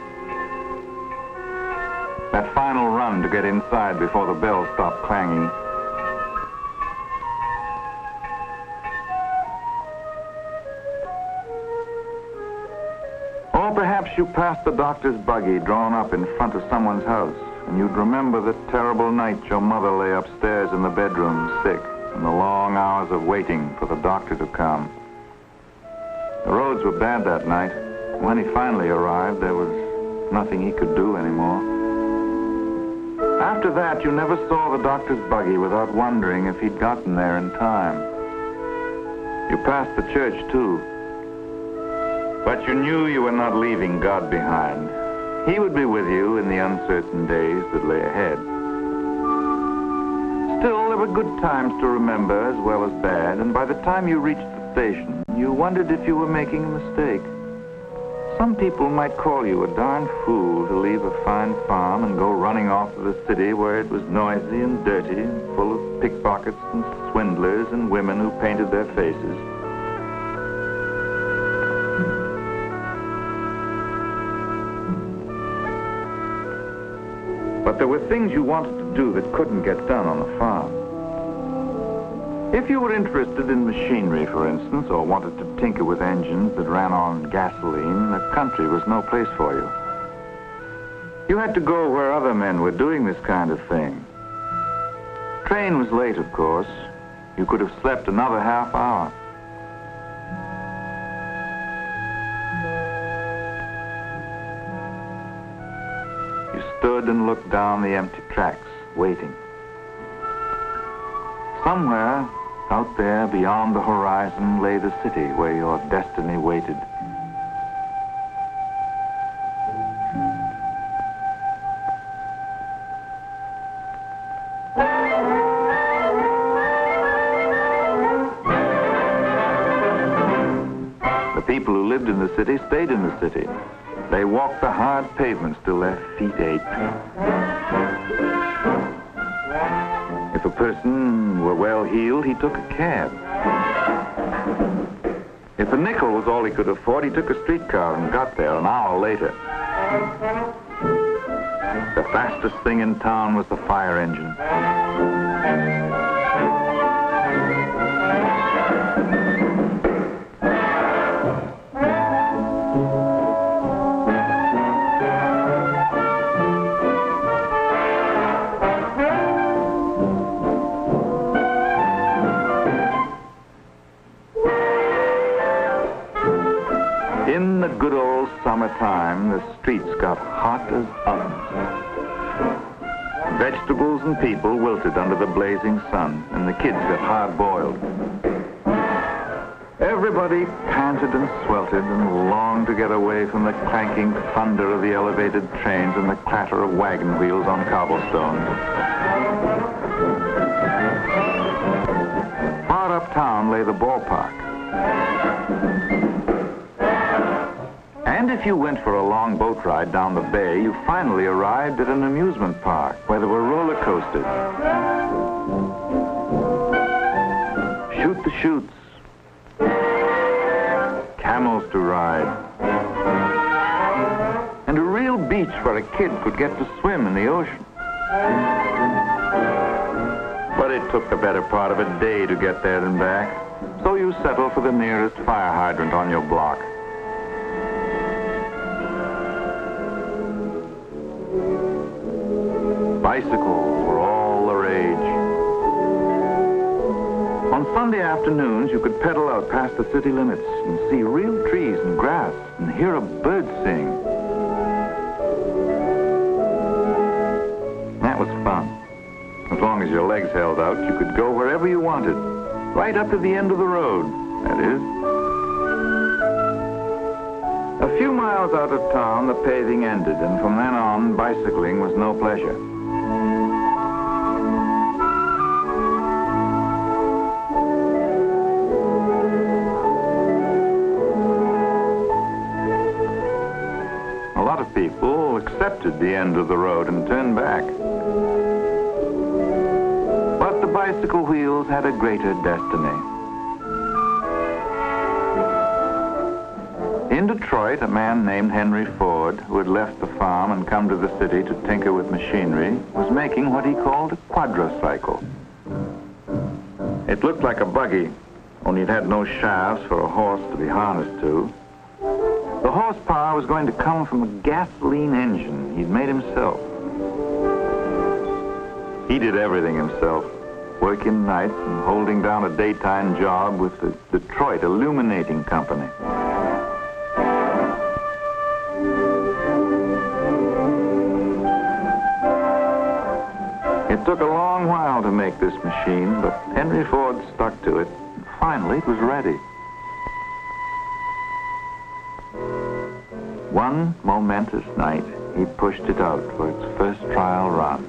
That final run to get inside before the bell stopped clanging. Or perhaps you passed the doctor's buggy drawn up in front of someone's house, and you'd remember the terrible night your mother lay upstairs in the bedroom, sick, and the long hours of waiting for the doctor to come. The roads were bad that night. When he finally arrived, there was nothing he could do anymore. After that, you never saw the doctor's buggy without wondering if he'd gotten there in time. You passed the church, too. But you knew you were not leaving God behind. He would be with you in the uncertain days that lay ahead. Still, there were good times to remember as well as bad, and by the time you reached the station, you wondered if you were making a mistake. Some people might call you a darn fool to leave a fine farm and go running off to the city where it was noisy and dirty and full of pickpockets and swindlers and women who painted their faces. But there were things you wanted to do that couldn't get done on a farm. If you were interested in machinery, for instance, or wanted to tinker with engines that ran on gasoline, the country was no place for you. You had to go where other men were doing this kind of thing. Train was late, of course. You could have slept another half hour. You stood and looked down the empty tracks, waiting. Somewhere out there beyond the horizon lay the city where your destiny waited. The people who lived in the city stayed in the city. They walked the hard pavements till their feet ached. If a person were well-heeled, he took a cab. If a nickel was all he could afford, he took a streetcar and got there an hour later. The fastest thing in town was the fire engine. In the good old summertime, the streets got hot as ovens. Vegetables and people wilted under the blazing sun, and the kids got hard-boiled. Everybody panted and sweltered and longed to get away from the clanking thunder of the elevated trains and the clatter of wagon wheels on cobblestones. Far uptown lay the ballpark. And if you went for a long boat ride down the bay, you finally arrived at an amusement park where there were roller coasters, shoot the chutes, camels to ride, and a real beach where a kid could get to swim in the ocean. But it took the better part of a day to get there and back, so you settled for the nearest fire hydrant on your block. Bicycles were all the rage. On Sunday afternoons, you could pedal out past the city limits and see real trees and grass and hear a bird sing. That was fun. As long as your legs held out, you could go wherever you wanted, right up to the end of the road, that is. A few miles out of town, the paving ended, and from then on, bicycling was no pleasure. A lot of people accepted the end of the road and turned back. But the bicycle wheels had a greater destiny. In Detroit, a man named Henry Ford, who had left the farm and come to the city to tinker with machinery, was making what he called a quadricycle. It looked like a buggy, only it had no shafts for a horse to be harnessed to. The horsepower was going to come from a gasoline engine he'd made himself. He did everything himself, working nights and holding down a daytime job with the Detroit Illuminating Company. It took a long while to make this machine, but Henry Ford stuck to it, and finally it was ready. One momentous night, he pushed it out for its first trial run.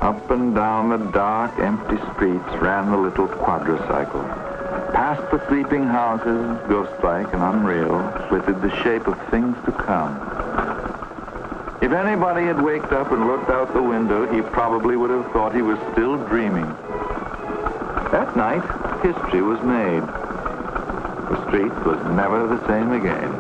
Up and down the dark, empty streets ran the little quadricycle. Past the sleeping houses, ghost-like and unreal, flitted the shape of things to come. If anybody had waked up and looked out the window, he probably would have thought he was still dreaming. That night, history was made. The street was never the same again.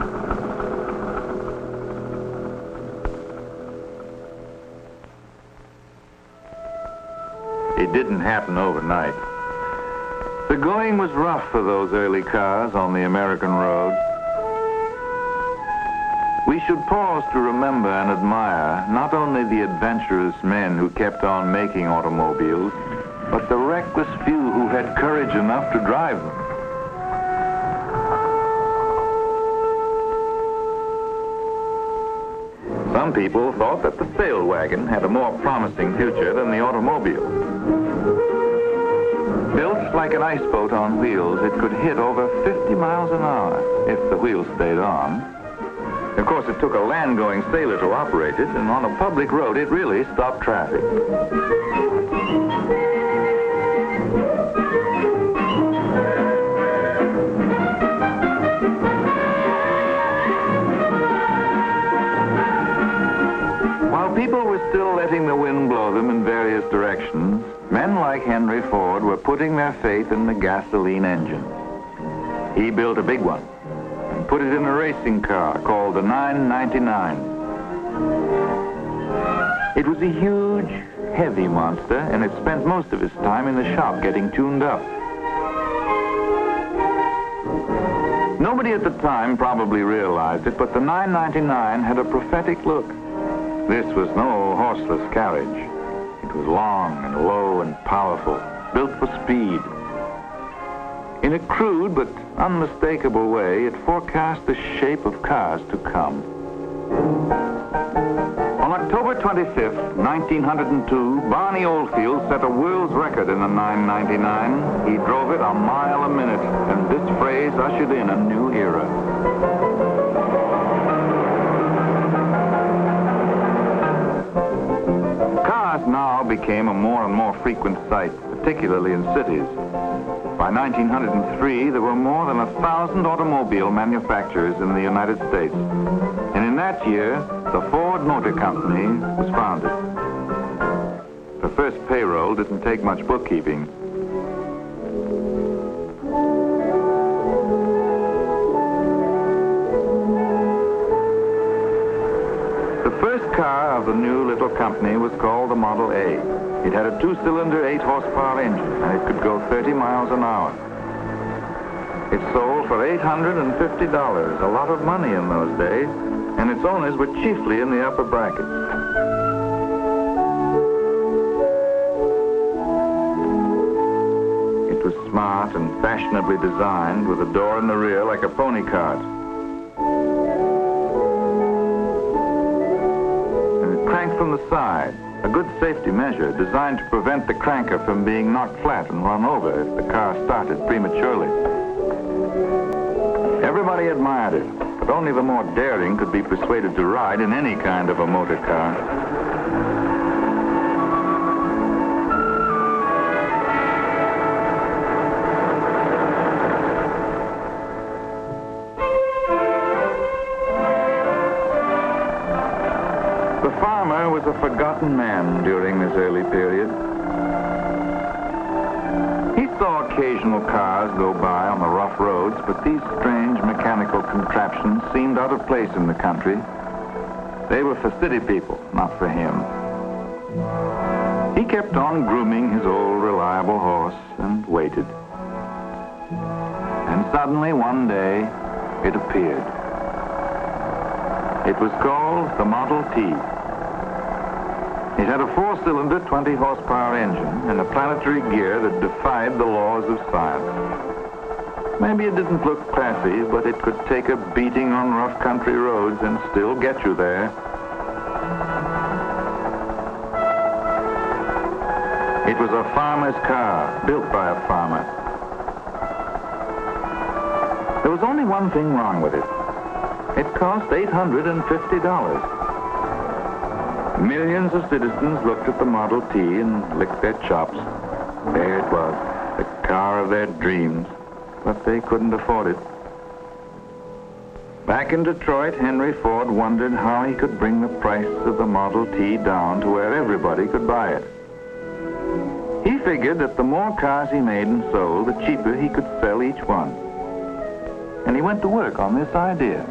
It didn't happen overnight. The going was rough for those early cars on the American road. We should pause to remember and admire not only the adventurous men who kept on making automobiles, but the reckless few who had courage enough to drive them. Some people thought that the sail wagon had a more promising future than the automobile. Built like an ice boat on wheels, it could hit over 50 miles an hour if the wheels stayed on. Of course, it took a land-going sailor to operate it, and on a public road, it really stopped traffic. While people were still letting the wind blow them in various directions, men like Henry Ford were putting their faith in the gasoline engine. He built a big one and put it in a racing car called the 999. It was a huge, heavy monster, and it spent most of its time in the shop getting tuned up. Nobody at the time probably realized it, but the 999 had a prophetic look. This was no horseless carriage. It was long and low and powerful, built for speed. In a crude but unmistakable way, it forecast the shape of cars to come. On October 25th, 1902, Barney Oldfield set a world's record in the 999. He drove it a mile a minute, and this phrase ushered in a new era. Cars now became a more and more frequent sight, particularly in cities. By 1903, there were more than 1,000 automobile manufacturers in the United States. And in that year, the Ford Motor Company was founded. The first payroll didn't take much bookkeeping. The first car of the new little company was called the Model A. It had a 2-cylinder, 8-horsepower engine, and it could go 30 miles an hour. It sold for $850, a lot of money in those days, and its owners were chiefly in the upper brackets. It was smart and fashionably designed, with a door in the rear like a pony cart. And it cranked from the side. A good safety measure designed to prevent the cranker from being knocked flat and run over if the car started prematurely. Everybody admired it, but only the more daring could be persuaded to ride in any kind of a motor car. The farmer was a forgotten man during this early period. He saw occasional cars go by on the rough roads, but these strange mechanical contraptions seemed out of place in the country. They were for city people, not for him. He kept on grooming his old reliable horse and waited. And suddenly, one day, it appeared. It was called the Model T. It had a 4-cylinder, 20-horsepower engine and a planetary gear that defied the laws of science. Maybe it didn't look classy, but it could take a beating on rough country roads and still get you there. It was a farmer's car, built by a farmer. There was only one thing wrong with it. It cost $850. Millions of citizens looked at the Model T and licked their chops. There it was, the car of their dreams, but they couldn't afford it. Back in Detroit, Henry Ford wondered how he could bring the price of the Model T down to where everybody could buy it. He figured that the more cars he made and sold, the cheaper he could sell each one. And he went to work on this idea.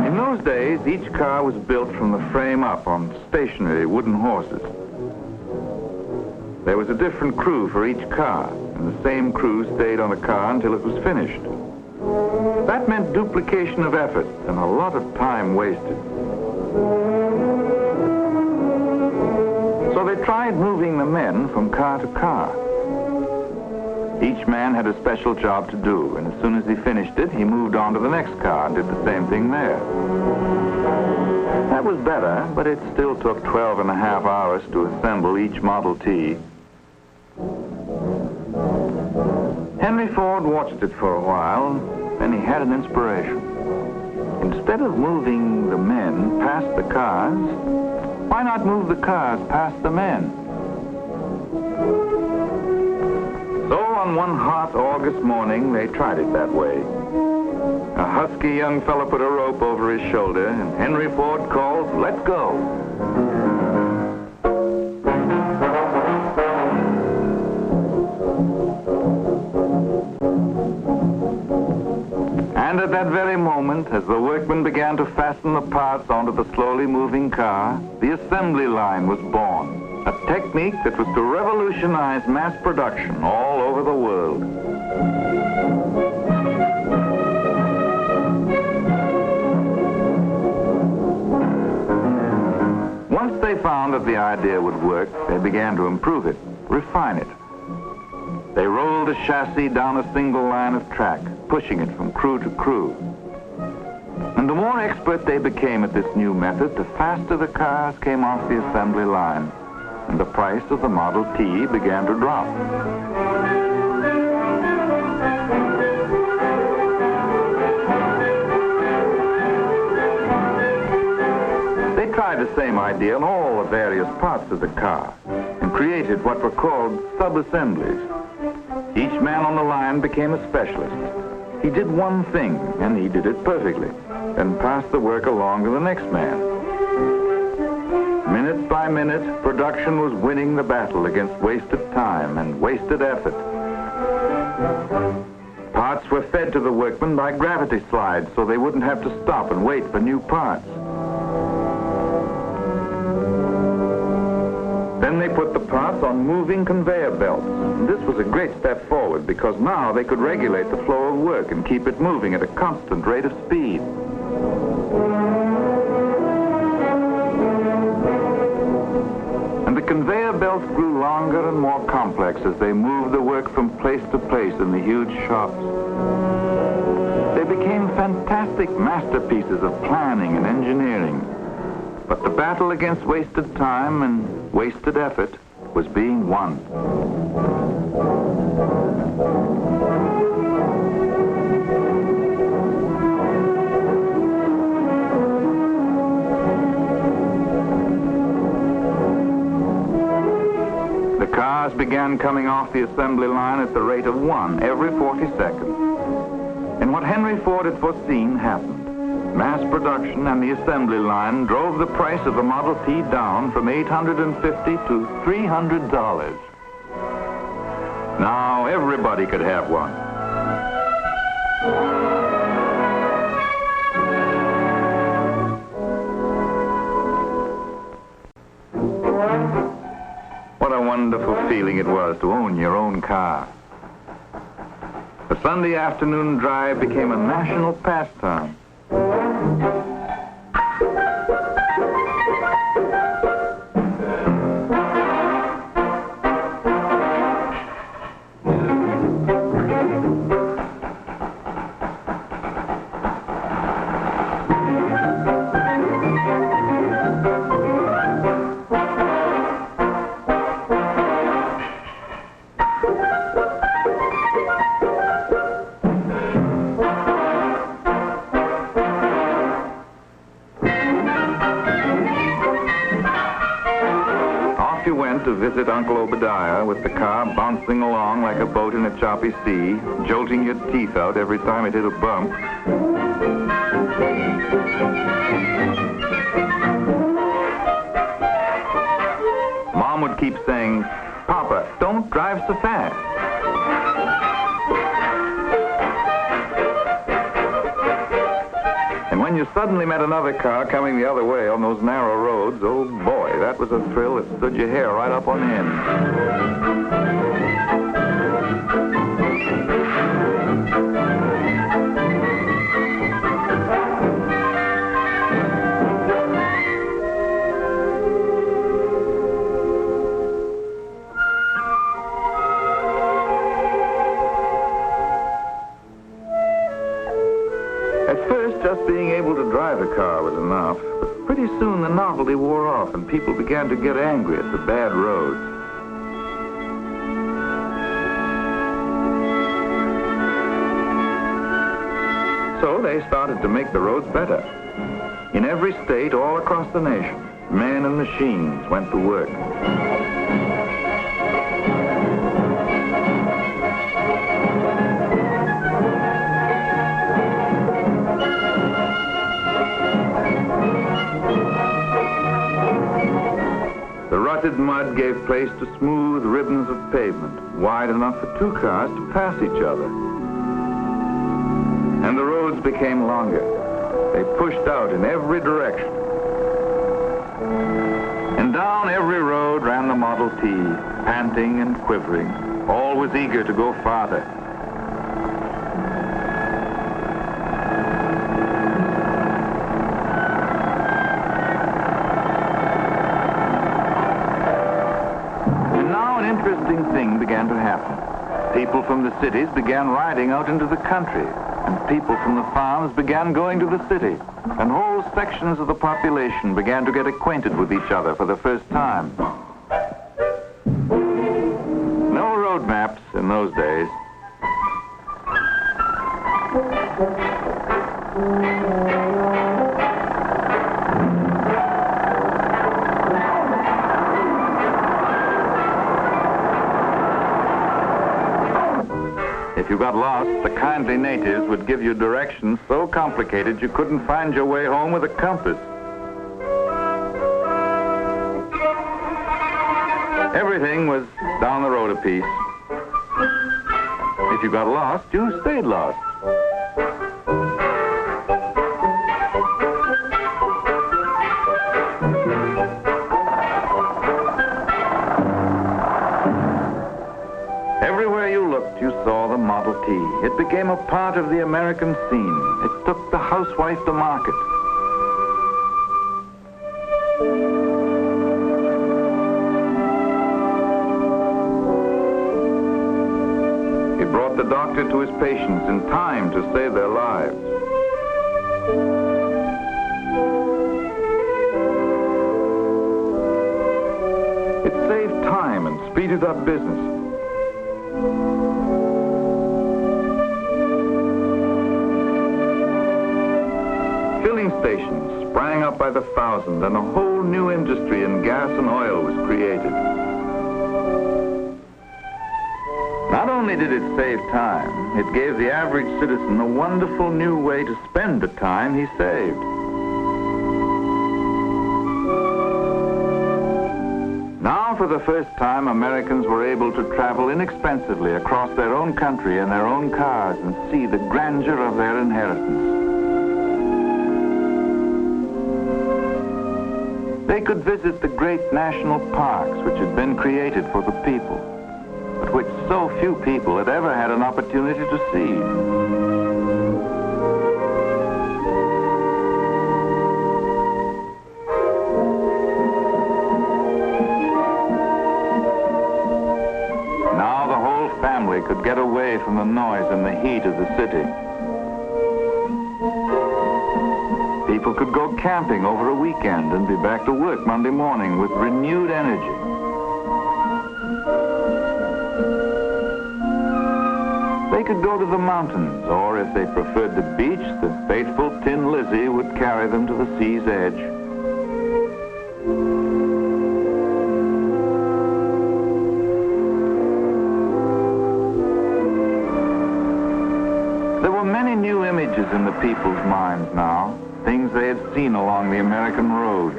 In those days, each car was built from the frame up on stationary wooden horses. There was a different crew for each car, and the same crew stayed on a car until it was finished. That meant duplication of effort and a lot of time wasted. So they tried moving the men from car to car. Each man had a special job to do, and as soon as he finished it, he moved on to the next car and did the same thing there. That was better, but it still took 12.5 hours to assemble each Model T. Henry Ford watched it for a while, then he had an inspiration. Instead of moving the men past the cars, why not move the cars past the men? So on one hot August morning, they tried it that way. A husky young fellow put a rope over his shoulder, and Henry Ford called, "Let's go." And at that very moment, as the workmen began to fasten the parts onto the slowly moving car, the assembly line was born. A technique that was to revolutionize mass production all over the world. Once they found that the idea would work, they began to improve it, refine it. They rolled the chassis down a single line of track, pushing it from crew to crew. And the more expert they became at this new method, the faster the cars came off the assembly line, and the price of the Model T began to drop. They tried the same idea on all the various parts of the car and created what were called sub-assemblies. Each man on the line became a specialist. He did one thing, and he did it perfectly, then passed the work along to the next man. Minute by minute, production was winning the battle against wasted time and wasted effort. Parts were fed to the workmen by gravity slides so they wouldn't have to stop and wait for new parts. Then they put the parts on moving conveyor belts. And this was a great step forward because now they could regulate the flow of work and keep it moving at a constant rate of speed. And the conveyor belts grew longer and more complex as they moved the work from place to place in the huge shops. They became fantastic masterpieces of planning and engineering. But the battle against wasted time and wasted effort was being won. The cars began coming off the assembly line at the rate of 1 every 40 seconds. And what Henry Ford had foreseen happened. Mass production and the assembly line drove the price of the Model T down from $850 to $300. Now everybody could have one. What a wonderful feeling it was to own your own car. The Sunday afternoon drive became a national pastime. out to visit Uncle Obadiah with the car bouncing along like a boat in a choppy sea, jolting your teeth out every time it hit a bump. Mom would keep saying, "Papa, don't drive so fast." And when you suddenly met another car coming the other way on those narrow roads, oh boy, that was a thrill that stood your hair right up on end. Just being able to drive a car was enough, but pretty soon the novelty wore off and people began to get angry at the bad roads. So they started to make the roads better. In every state all across the nation, men and machines went to work. The rutted mud gave place to smooth ribbons of pavement, wide enough for two cars to pass each other. And the roads became longer. They pushed out in every direction. And down every road ran the Model T, panting and quivering, always eager to go farther. Thing began to happen. People from the cities began riding out into the country, and people from the farms began going to the city, and whole sections of the population began to get acquainted with each other for the first time. No road maps in those days. If you got lost, the kindly natives would give you directions so complicated you couldn't find your way home with a compass. Everything was down the road a piece. If you got lost, you stayed lost. Everywhere you looked, you saw the Model T. It became a part of the American scene. It took the housewife to market. It brought the doctor to his patients in time to save their lives. It saved time and speeded up business. Filling stations sprang up by the thousand, and a whole new industry in gas and oil was created. Not only did it save time, it gave the average citizen a wonderful new way to spend the time he saved. Now, for the first time, Americans were able to travel inexpensively across their own country in their own cars and see the grandeur of their inheritance. They could visit the great national parks which had been created for the people, but which so few people had ever had an opportunity to see. Could get away from the noise and the heat of the city. People could go camping over a weekend and be back to work Monday morning with renewed energy. They could go to the mountains, or if they preferred the beach, the faithful Tin Lizzie would carry them to the sea's edge. images in the people's minds now, things they had seen along the American road.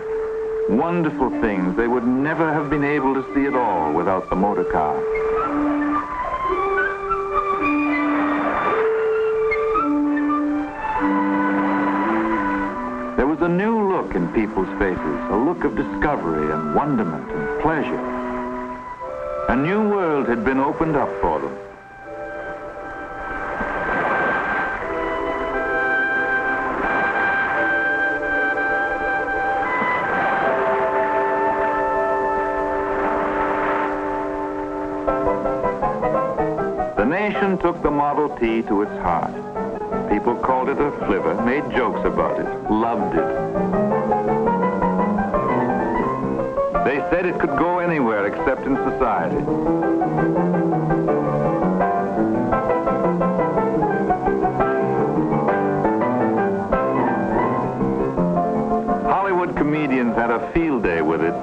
Wonderful things they would never have been able to see at all without the motor car. There was a new look in people's faces, a look of discovery and wonderment and pleasure. A new world had been opened up for them. The nation took the Model T to its heart. People called it a flivver, made jokes about it, loved it. They said it could go anywhere except in society. Hollywood comedians had a field day with it.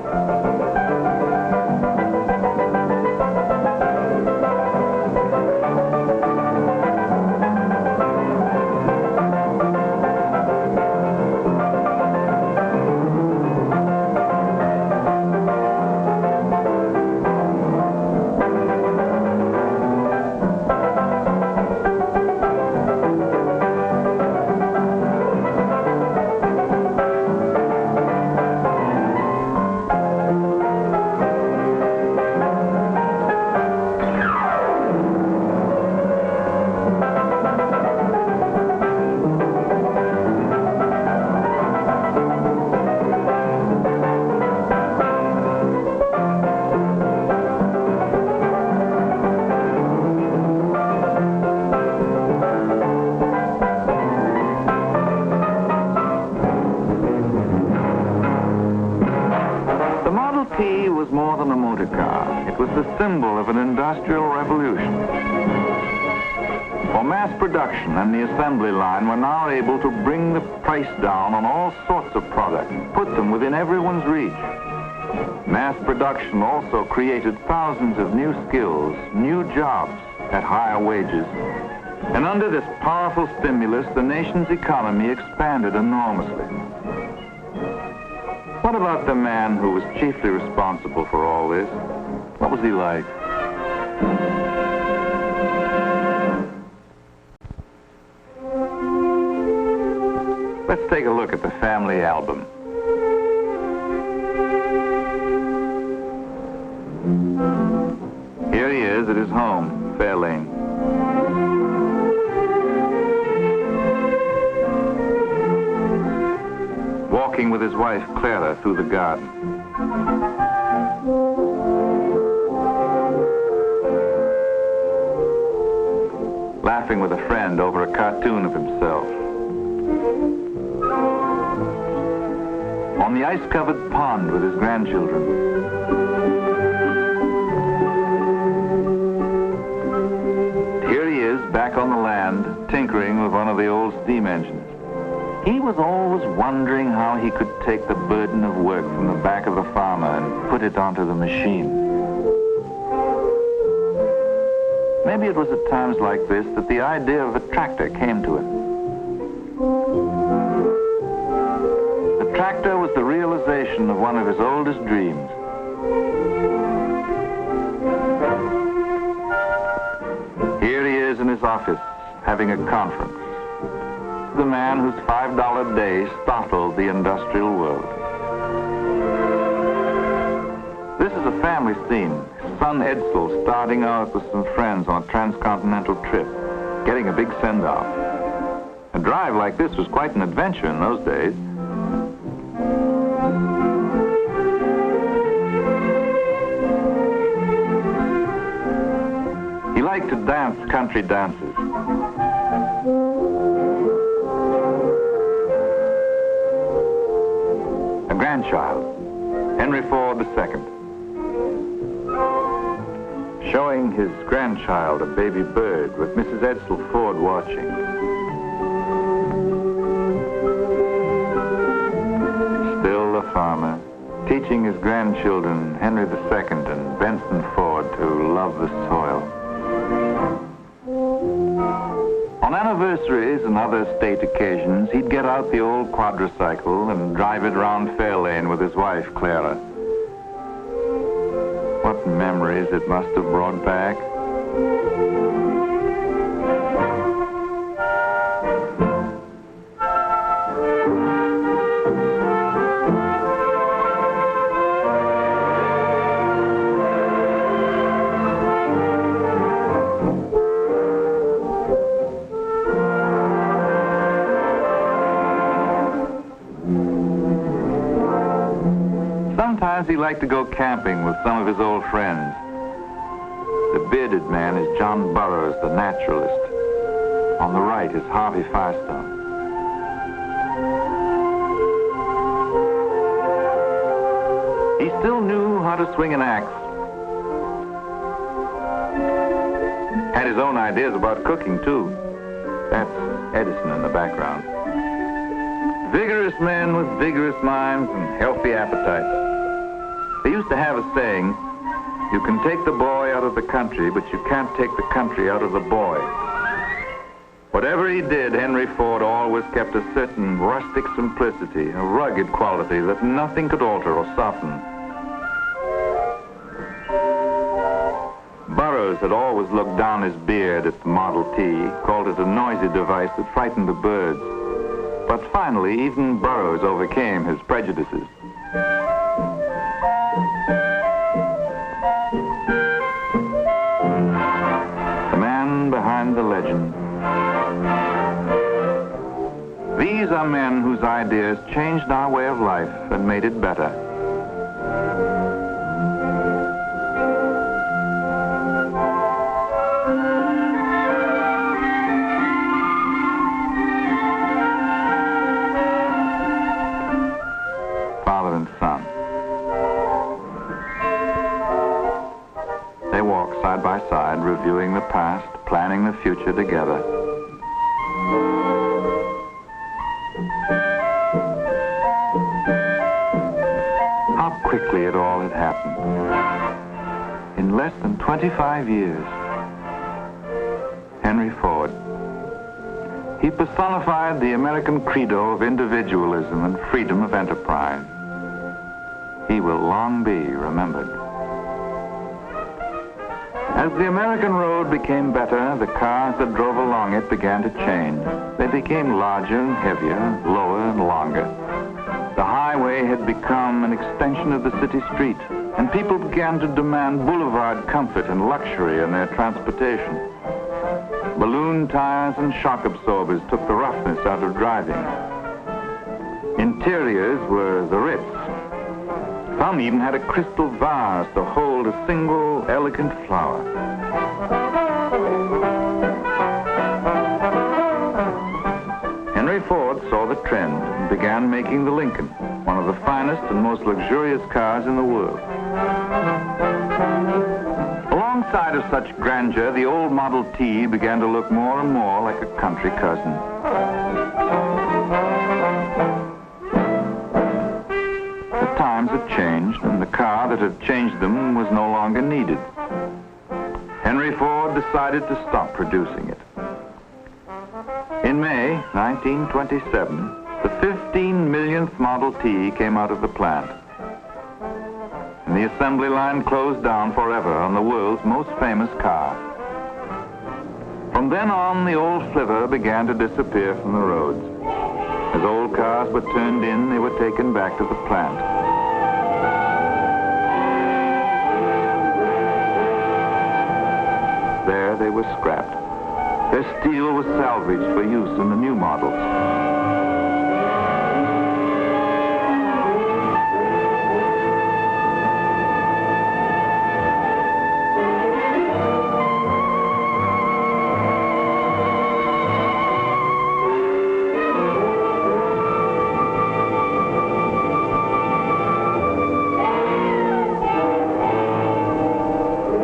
More than a motor car. It was the symbol of an industrial revolution. For mass production and the assembly line were now able to bring the price down on all sorts of products, put them within everyone's reach. Mass production also created thousands of new skills, new jobs at higher wages. And under this powerful stimulus, the nation's economy expanded enormously. What about the man who was chiefly responsible for all this? What was he like? Let's take a look at the family album. Here he is at his home, Fair Lane. Walking with his wife, Clara, through the garden. Laughing with a friend over a cartoon of himself. On the ice-covered pond with his grandchildren. Here he is, back on the land, tinkering with one of the old steam engines. He was always wondering how he could take the burden of work from the back of the farmer and put it onto the machine. Maybe it was at times like this that the idea of a tractor came to him. The tractor was the realization of one of his oldest dreams. Here he is in his office, having a conference. The man whose $5 day startled the industrial world. This is a family scene. His son Edsel starting out with some friends on a transcontinental trip, getting a big send-off. A drive like this was quite an adventure in those days. He liked to dance country dances. Grandchild, Henry Ford II, showing his grandchild a baby bird with Mrs. Edsel Ford watching. Still the farmer, teaching his grandchildren, Henry II and Benson Ford, to love the soil. On On anniversaries and other state occasions, he'd get out the old quadricycle and drive it round Fairlane with his wife, Clara. What memories it must have brought back. Sometimes he liked to go camping with some of his old friends. The bearded man is John Burroughs, the naturalist. On the right is Harvey Firestone. He still knew how to swing an axe. Had his own ideas about cooking, too. That's Edison in the background. Vigorous men with vigorous minds and healthy appetites. They used to have a saying, you can take the boy out of the country, but you can't take the country out of the boy. Whatever he did, Henry Ford always kept a certain rustic simplicity, a rugged quality that nothing could alter or soften. Burroughs had always looked down his beard at the Model T, called it a noisy device that frightened the birds. But finally, even Burroughs overcame his prejudices. The man behind the legend. These are men whose ideas changed our way of life and made it better. Father and son. They walk side by side, reviewing the past, planning the future together. How quickly it all had happened. In less than 25 years. Henry Ford. He personified the American credo of individualism and freedom of enterprise. He will long be remembered. As the American road became better, the cars that drove along it began to change. They became larger and heavier, lower and longer. The highway had become an extension of the city street, and people began to demand boulevard comfort and luxury in their transportation. Balloon tires and shock absorbers took the roughness out of driving. Interiors were the Ritz. Some even had a crystal vase to hold a single elegant flower. Henry Ford saw the trend and began making the Lincoln, one of the finest and most luxurious cars in the world. Alongside of such grandeur, the old Model T began to look more and more like a country cousin. The times had changed, and the car that had changed them was no longer needed. Henry Ford decided to stop producing it. In May 1927, the 15 millionth Model T came out of the plant. And the assembly line closed down forever on the world's most famous car. From then on, the old flivver began to disappear from the roads. As old cars were turned in, they were taken back to the plant. There they were scrapped. Their steel was salvaged for use in the new models.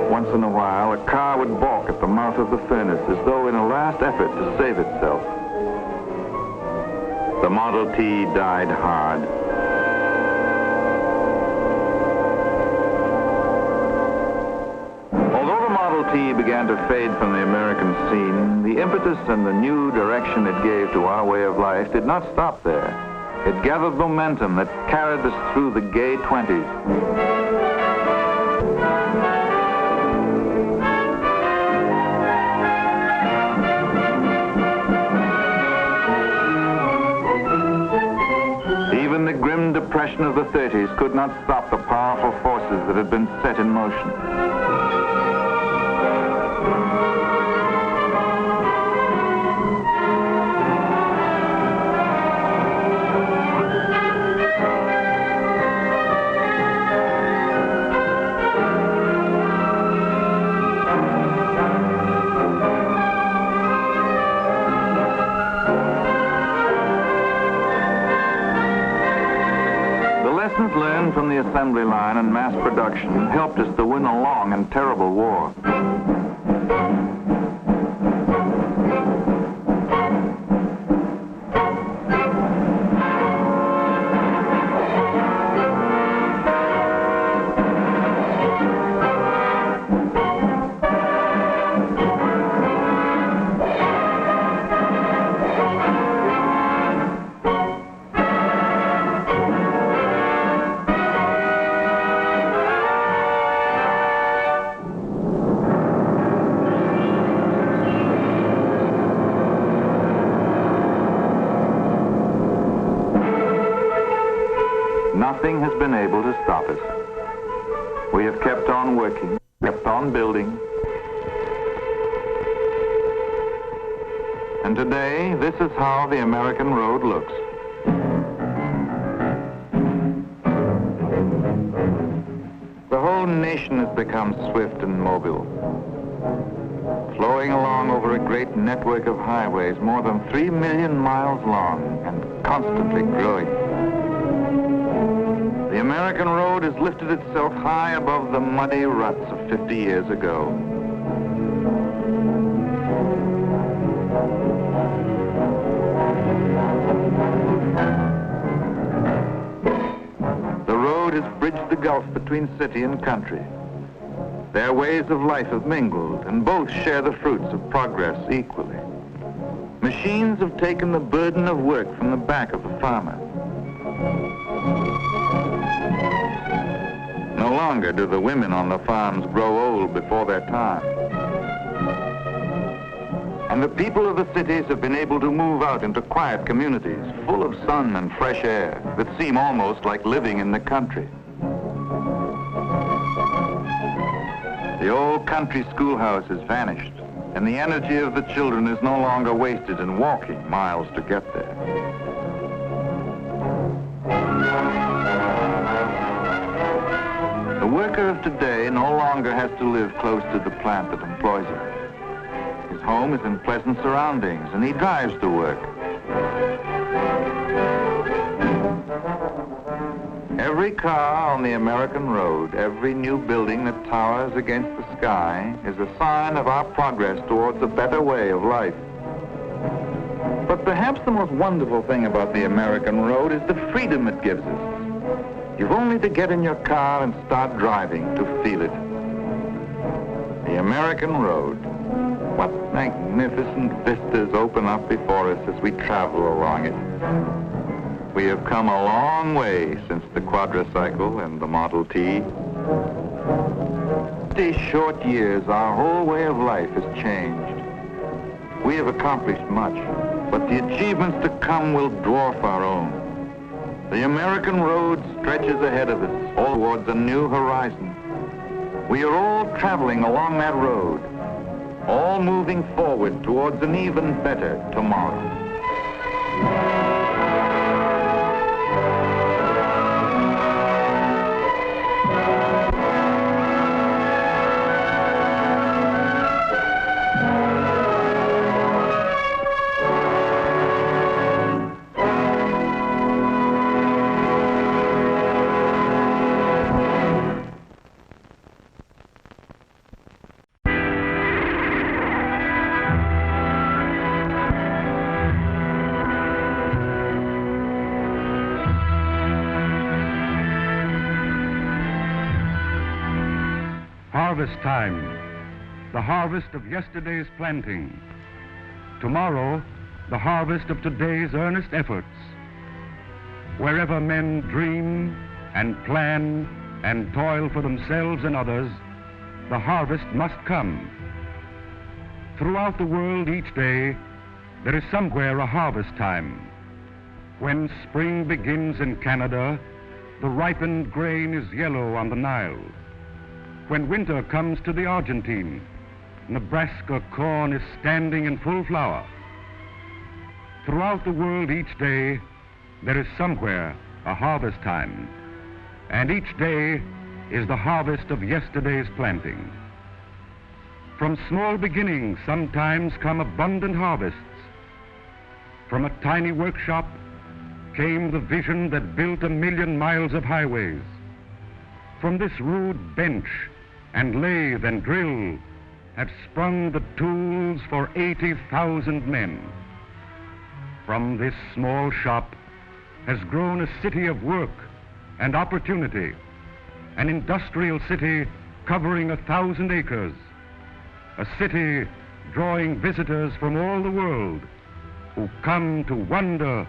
Once in a while, a car would balk at the mouth of the furnace as though in a last effort to save itself. The Model T died hard. Although the Model T began began to fade from the American scene, the impetus and the new direction it gave to our way of life did not stop there. It gathered momentum that carried us through the gay 20s. Even the grim depression of the 30s could not stop the powerful forces that had been set in motion. Lessons learned from the assembly line and mass production helped us to win a long and terrible war. Nothing has been able to stop us. We have kept on working, kept on building. And today, this is how the American road looks. The whole nation has become swift and mobile, flowing along over a great network of highways more than 3 million miles long and constantly growing. The American road has lifted itself high above the muddy ruts of 50 years ago. The road has bridged the gulf between city and country. Their ways of life have mingled, and both share the fruits of progress equally. Machines have taken the burden of work from the back of the farmer. No longer do the women on the farms grow old before their time. And the people of the cities have been able to move out into quiet communities full of sun and fresh air that seem almost like living in the country. The old country schoolhouse has vanished, and the energy of the children is no longer wasted in walking miles to get there. The worker of today no longer has to live close to the plant that employs him. His home is in pleasant surroundings, and he drives to work. Every car on the American road, every new building that towers against the sky is a sign of our progress towards a better way of life. But perhaps the most wonderful thing about the American road is the freedom it gives us. You've only to get in your car and start driving to feel it. The American road. What magnificent vistas open up before us as we travel along it. We have come a long way since the quadricycle and the Model T. In these short years, our whole way of life has changed. We have accomplished much, but the achievements to come will dwarf our own. The American road stretches ahead of us, all towards a new horizon. We are all traveling along that road, all moving forward towards an even better tomorrow. Harvest time. the harvest of yesterday's planting. Tomorrow, the harvest of today's earnest efforts. Wherever men dream and plan and toil for themselves and others, the harvest must come. Throughout the world each day, there is somewhere a harvest time. When spring begins in Canada, the ripened grain is yellow on the Nile. When winter comes to the Argentine, Nebraska corn is standing in full flower. Throughout the world each day, there is somewhere a harvest time, and each day is the harvest of yesterday's planting. From small beginnings sometimes come abundant harvests. From a tiny workshop came the vision that built 1,000,000 miles of highways. From this rude bench and lathe and drill have sprung the tools for 80,000 men. From this small shop has grown a city of work and opportunity, an industrial city covering 1,000 acres, a city drawing visitors from all the world who come to wonder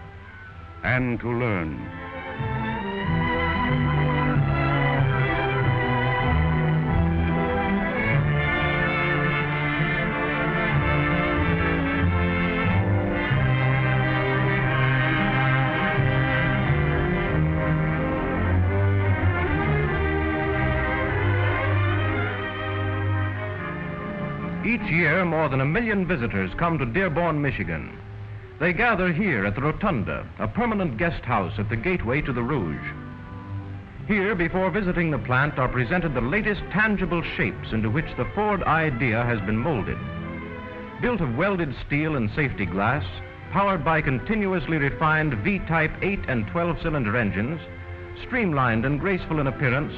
and to learn. Each year, more than 1 million visitors come to Dearborn, Michigan. They gather here at the Rotunda, a permanent guest house at the gateway to the Rouge. Here, before visiting the plant, are presented the latest tangible shapes into which the Ford idea has been molded. Built of welded steel and safety glass, powered by continuously refined V-type 8 and 12-cylinder engines, streamlined and graceful in appearance,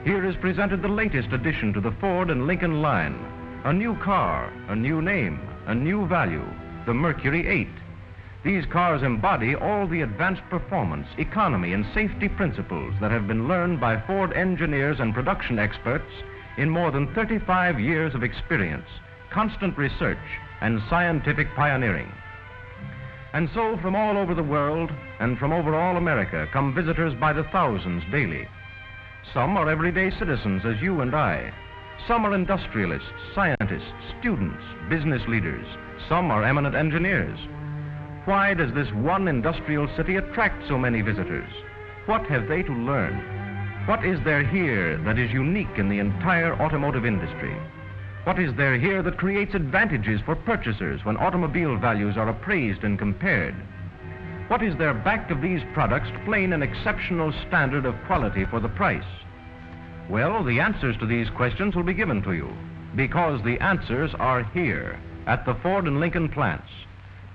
here is presented the latest addition to the Ford and Lincoln line. A new car, a new name, a new value, the Mercury 8. These cars embody all the advanced performance, economy, and safety principles that have been learned by Ford engineers and production experts in more than 35 years of experience, constant research, and scientific pioneering. And so from all over the world and from over all America come visitors by the thousands daily. Some are everyday citizens as you and I. Some are industrialists, scientists, students, business leaders. Some are eminent engineers. Why does this one industrial city attract so many visitors? What have they to learn? What is there here that is unique in the entire automotive industry? What is there here that creates advantages for purchasers when automobile values are appraised and compared? What is there back of these products to plain an exceptional standard of quality for the price? Well, the answers to these questions will be given to you, because the answers are here at the Ford and Lincoln plants.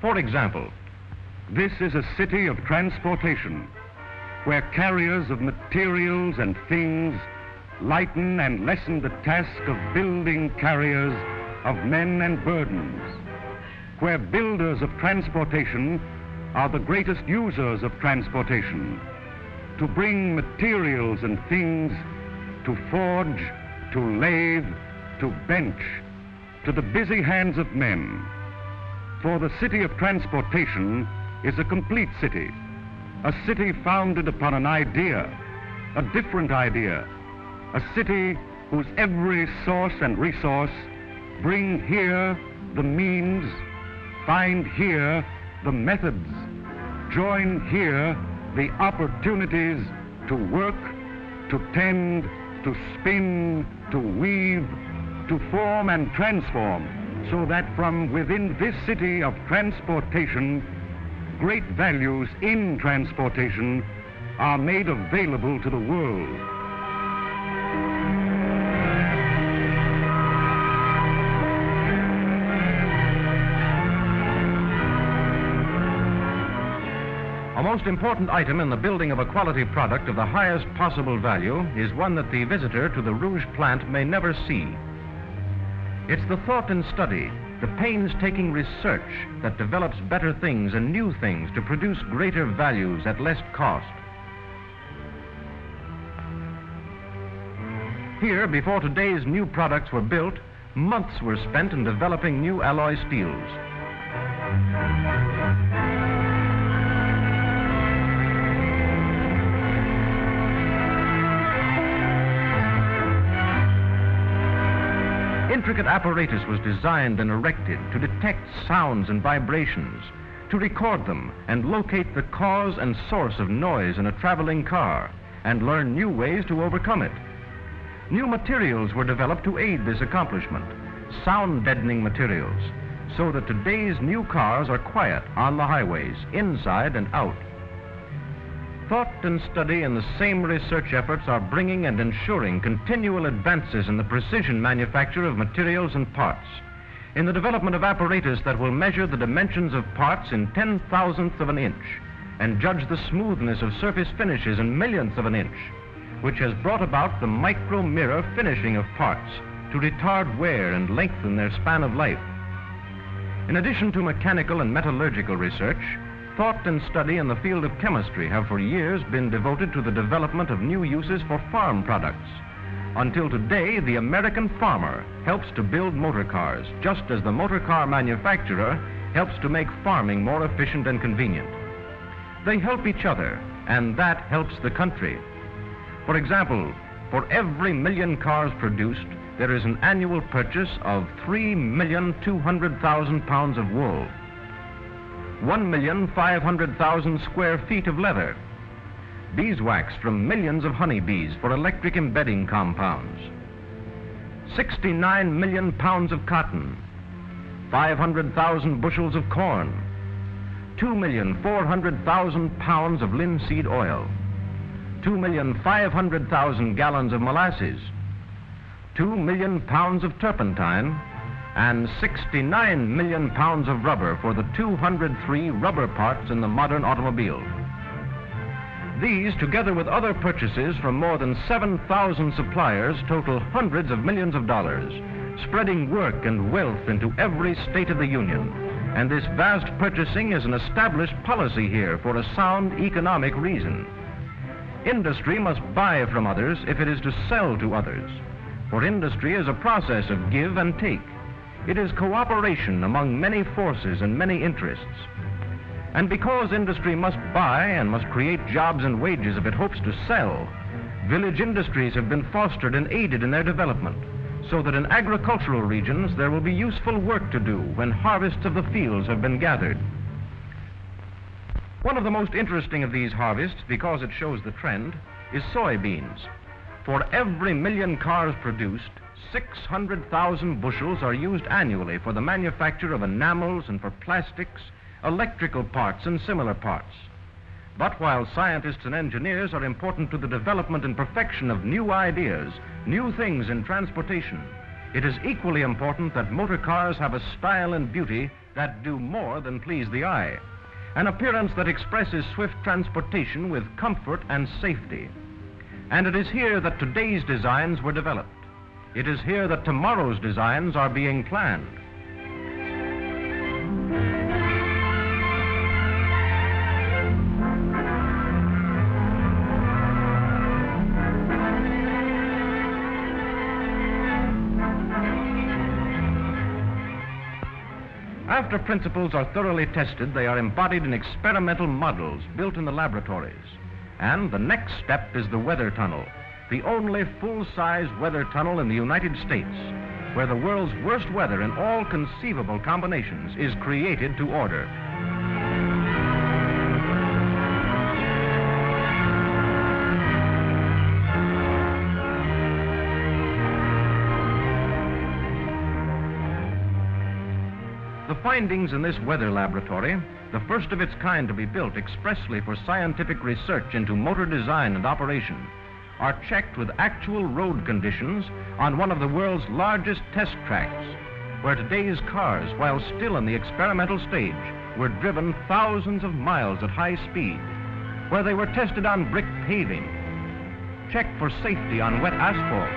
For example, this is a city of transportation, where carriers of materials and things lighten and lessen the task of building carriers of men and burdens, where builders of transportation are the greatest users of transportation, to bring materials and things to forge, to lathe, to bench, to the busy hands of men. For the city of transportation is a complete city, a city founded upon an idea, a different idea, a city whose every source and resource bring here the means, find here the methods, join here the opportunities to work, to tend, to spin, to weave, to form and transform, so that from within this city of transportation, great values in transportation are made available to the world. A most important item in the building of a quality product of the highest possible value is one that the visitor to the Rouge plant may never see. It's the thought and study, the painstaking research that develops better things and new things to produce greater values at less cost. Here, before today's new products were built, months were spent in developing new alloy steels. Intricate apparatus was designed and erected to detect sounds and vibrations, to record them and locate the cause and source of noise in a traveling car, and learn new ways to overcome it. New materials were developed to aid this accomplishment, sound-deadening materials, so that today's new cars are quiet on the highways, inside and out. Thought and study and the same research efforts are bringing and ensuring continual advances in the precision manufacture of materials and parts, in the development of apparatus that will measure the dimensions of parts in 10,000ths of an inch and judge the smoothness of surface finishes in millionths of an inch, which has brought about the micro-mirror finishing of parts to retard wear and lengthen their span of life. In addition to mechanical and metallurgical research, thought and study in the field of chemistry have for years been devoted to the development of new uses for farm products. Until today, the American farmer helps to build motor cars, just as the motor car manufacturer helps to make farming more efficient and convenient. They help each other, and that helps the country. For example, for every million cars produced, there is an annual purchase of 3,200,000 pounds of wool, 1,500,000 square feet of leather, beeswax from millions of honeybees for electric embedding compounds, 69 million pounds of cotton, 500,000 bushels of corn, 2,400,000 pounds of linseed oil, 2,500,000 gallons of molasses, 2 million pounds of turpentine, and 69 million pounds of rubber for the 203 rubber parts in the modern automobile. These, together with other purchases from more than 7,000 suppliers, total hundreds of millions of dollars, spreading work and wealth into every state of the Union. And this vast purchasing is an established policy here for a sound economic reason. Industry must buy from others if it is to sell to others. For industry is a process of give and take. It is cooperation among many forces and many interests. And because industry must buy and must create jobs and wages if it hopes to sell, village industries have been fostered and aided in their development, so that in agricultural regions there will be useful work to do when harvests of the fields have been gathered. One of the most interesting of these harvests, because it shows the trend, is soybeans. For every million cars produced, 600,000 bushels are used annually for the manufacture of enamels and for plastics, electrical parts, and similar parts. But while scientists and engineers are important to the development and perfection of new ideas, new things in transportation, it is equally important that motor cars have a style and beauty that do more than please the eye, an appearance that expresses swift transportation with comfort and safety. And it is here that today's designs were developed. It is here that tomorrow's designs are being planned. After principles are thoroughly tested, they are embodied in experimental models built in the laboratories. And the next step is the weather tunnel, the only full-size weather tunnel in the United States, where the world's worst weather in all conceivable combinations is created to order. The findings in this weather laboratory, the first of its kind to be built expressly for scientific research into motor design and operation, are checked with actual road conditions on one of the world's largest test tracks, where today's cars, while still in the experimental stage, were driven thousands of miles at high speed, where they were tested on brick paving, checked for safety on wet asphalt,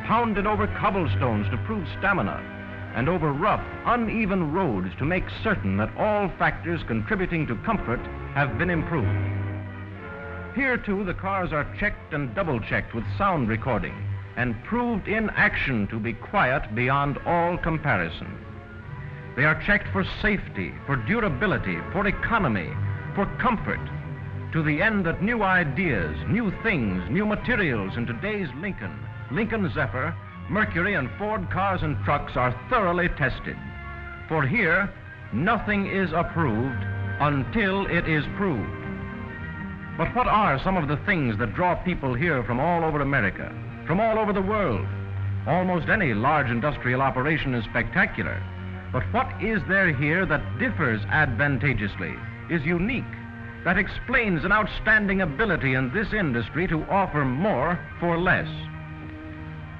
pounded over cobblestones to prove stamina, and over rough, uneven roads to make certain that all factors contributing to comfort have been improved. Here, too, the cars are checked and double-checked with sound recording, and proved in action to be quiet beyond all comparison. They are checked for safety, for durability, for economy, for comfort, to the end that new ideas, new things, new materials in today's Lincoln Zephyr, Mercury, and Ford cars and trucks are thoroughly tested. For here, nothing is approved until it is proved. But what are some of the things that draw people here from all over America, from all over the world? Almost any large industrial operation is spectacular. But what is there here that differs advantageously, is unique, that explains an outstanding ability in this industry to offer more for less?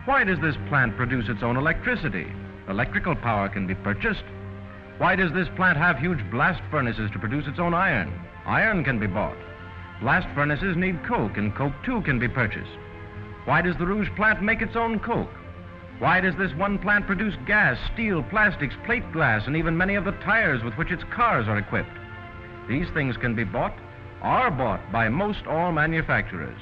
Why does this plant produce its own electricity? Electrical power can be purchased. Why does this plant have huge blast furnaces to produce its own iron? Iron can be bought. Blast furnaces need coke, and coke too can be purchased. Why does the Rouge plant make its own coke? Why does this one plant produce gas, steel, plastics, plate glass, and even many of the tires with which its cars are equipped? These things can be bought, are bought by most all manufacturers.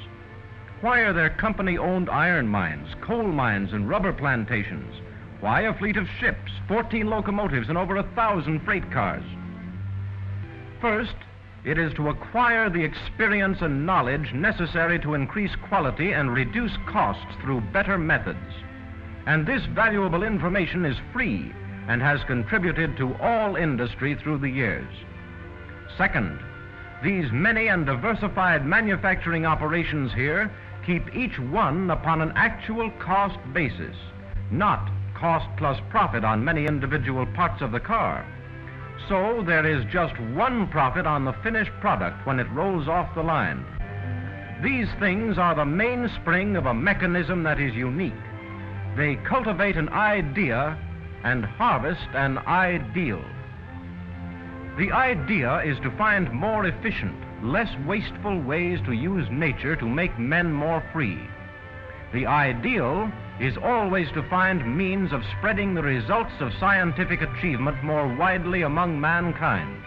Why are there company-owned iron mines, coal mines, and rubber plantations? Why a fleet of ships, 14 locomotives, and over 1,000 freight cars? First, it is to acquire the experience and knowledge necessary to increase quality and reduce costs through better methods. And this valuable information is free and has contributed to all industry through the years. Second, these many and diversified manufacturing operations here keep each one upon an actual cost basis, not cost plus profit on many individual parts of the car. So there is just one profit on the finished product when it rolls off the line. These things are the mainspring of a mechanism that is unique. They cultivate an idea and harvest an ideal. The idea is to find more efficient, less wasteful ways to use nature to make men more free. The ideal is always to find means of spreading the results of scientific achievement more widely among mankind.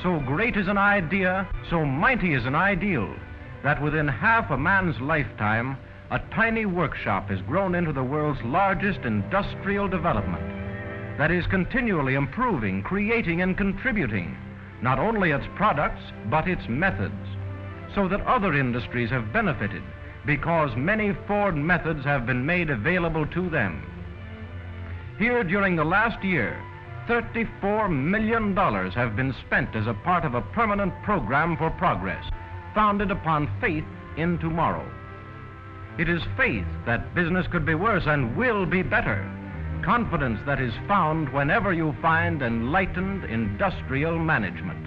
So great is an idea, so mighty is an ideal, that within half a man's lifetime, a tiny workshop has grown into the world's largest industrial development that is continually improving, creating, and contributing not only its products, but its methods, so that other industries have benefited because many Ford methods have been made available to them. Here during the last year, $34 million have been spent as a part of a permanent program for progress, founded upon faith in tomorrow. It is faith that business could be worse and will be better. Confidence that is found whenever you find enlightened industrial management.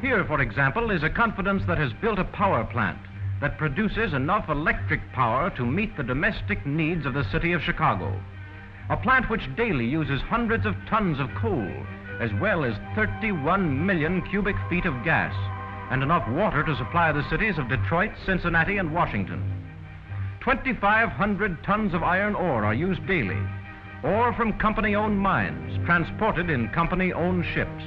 Here, for example, is a confidence that has built a power plant that produces enough electric power to meet the domestic needs of the city of Chicago. A plant which daily uses hundreds of tons of coal, as well as 31 million cubic feet of gas, and enough water to supply the cities of Detroit, Cincinnati, and Washington. 2,500 tons of iron ore are used daily, or from company-owned mines, transported in company-owned ships.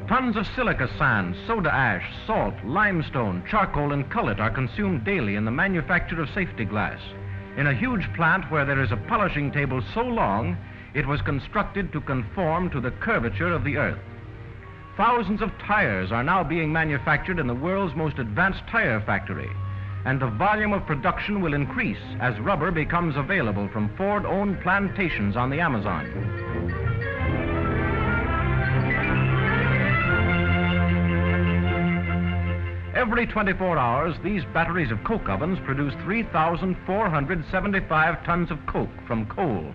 Tons of silica sand, soda ash, salt, limestone, charcoal, and cullet are consumed daily in the manufacture of safety glass, in a huge plant where there is a polishing table so long it was constructed to conform to the curvature of the earth. Thousands of tires are now being manufactured in the world's most advanced tire factory, and the volume of production will increase as rubber becomes available from Ford-owned plantations on the Amazon. Every 24 hours, these batteries of coke ovens produce 3,475 tons of coke from coal,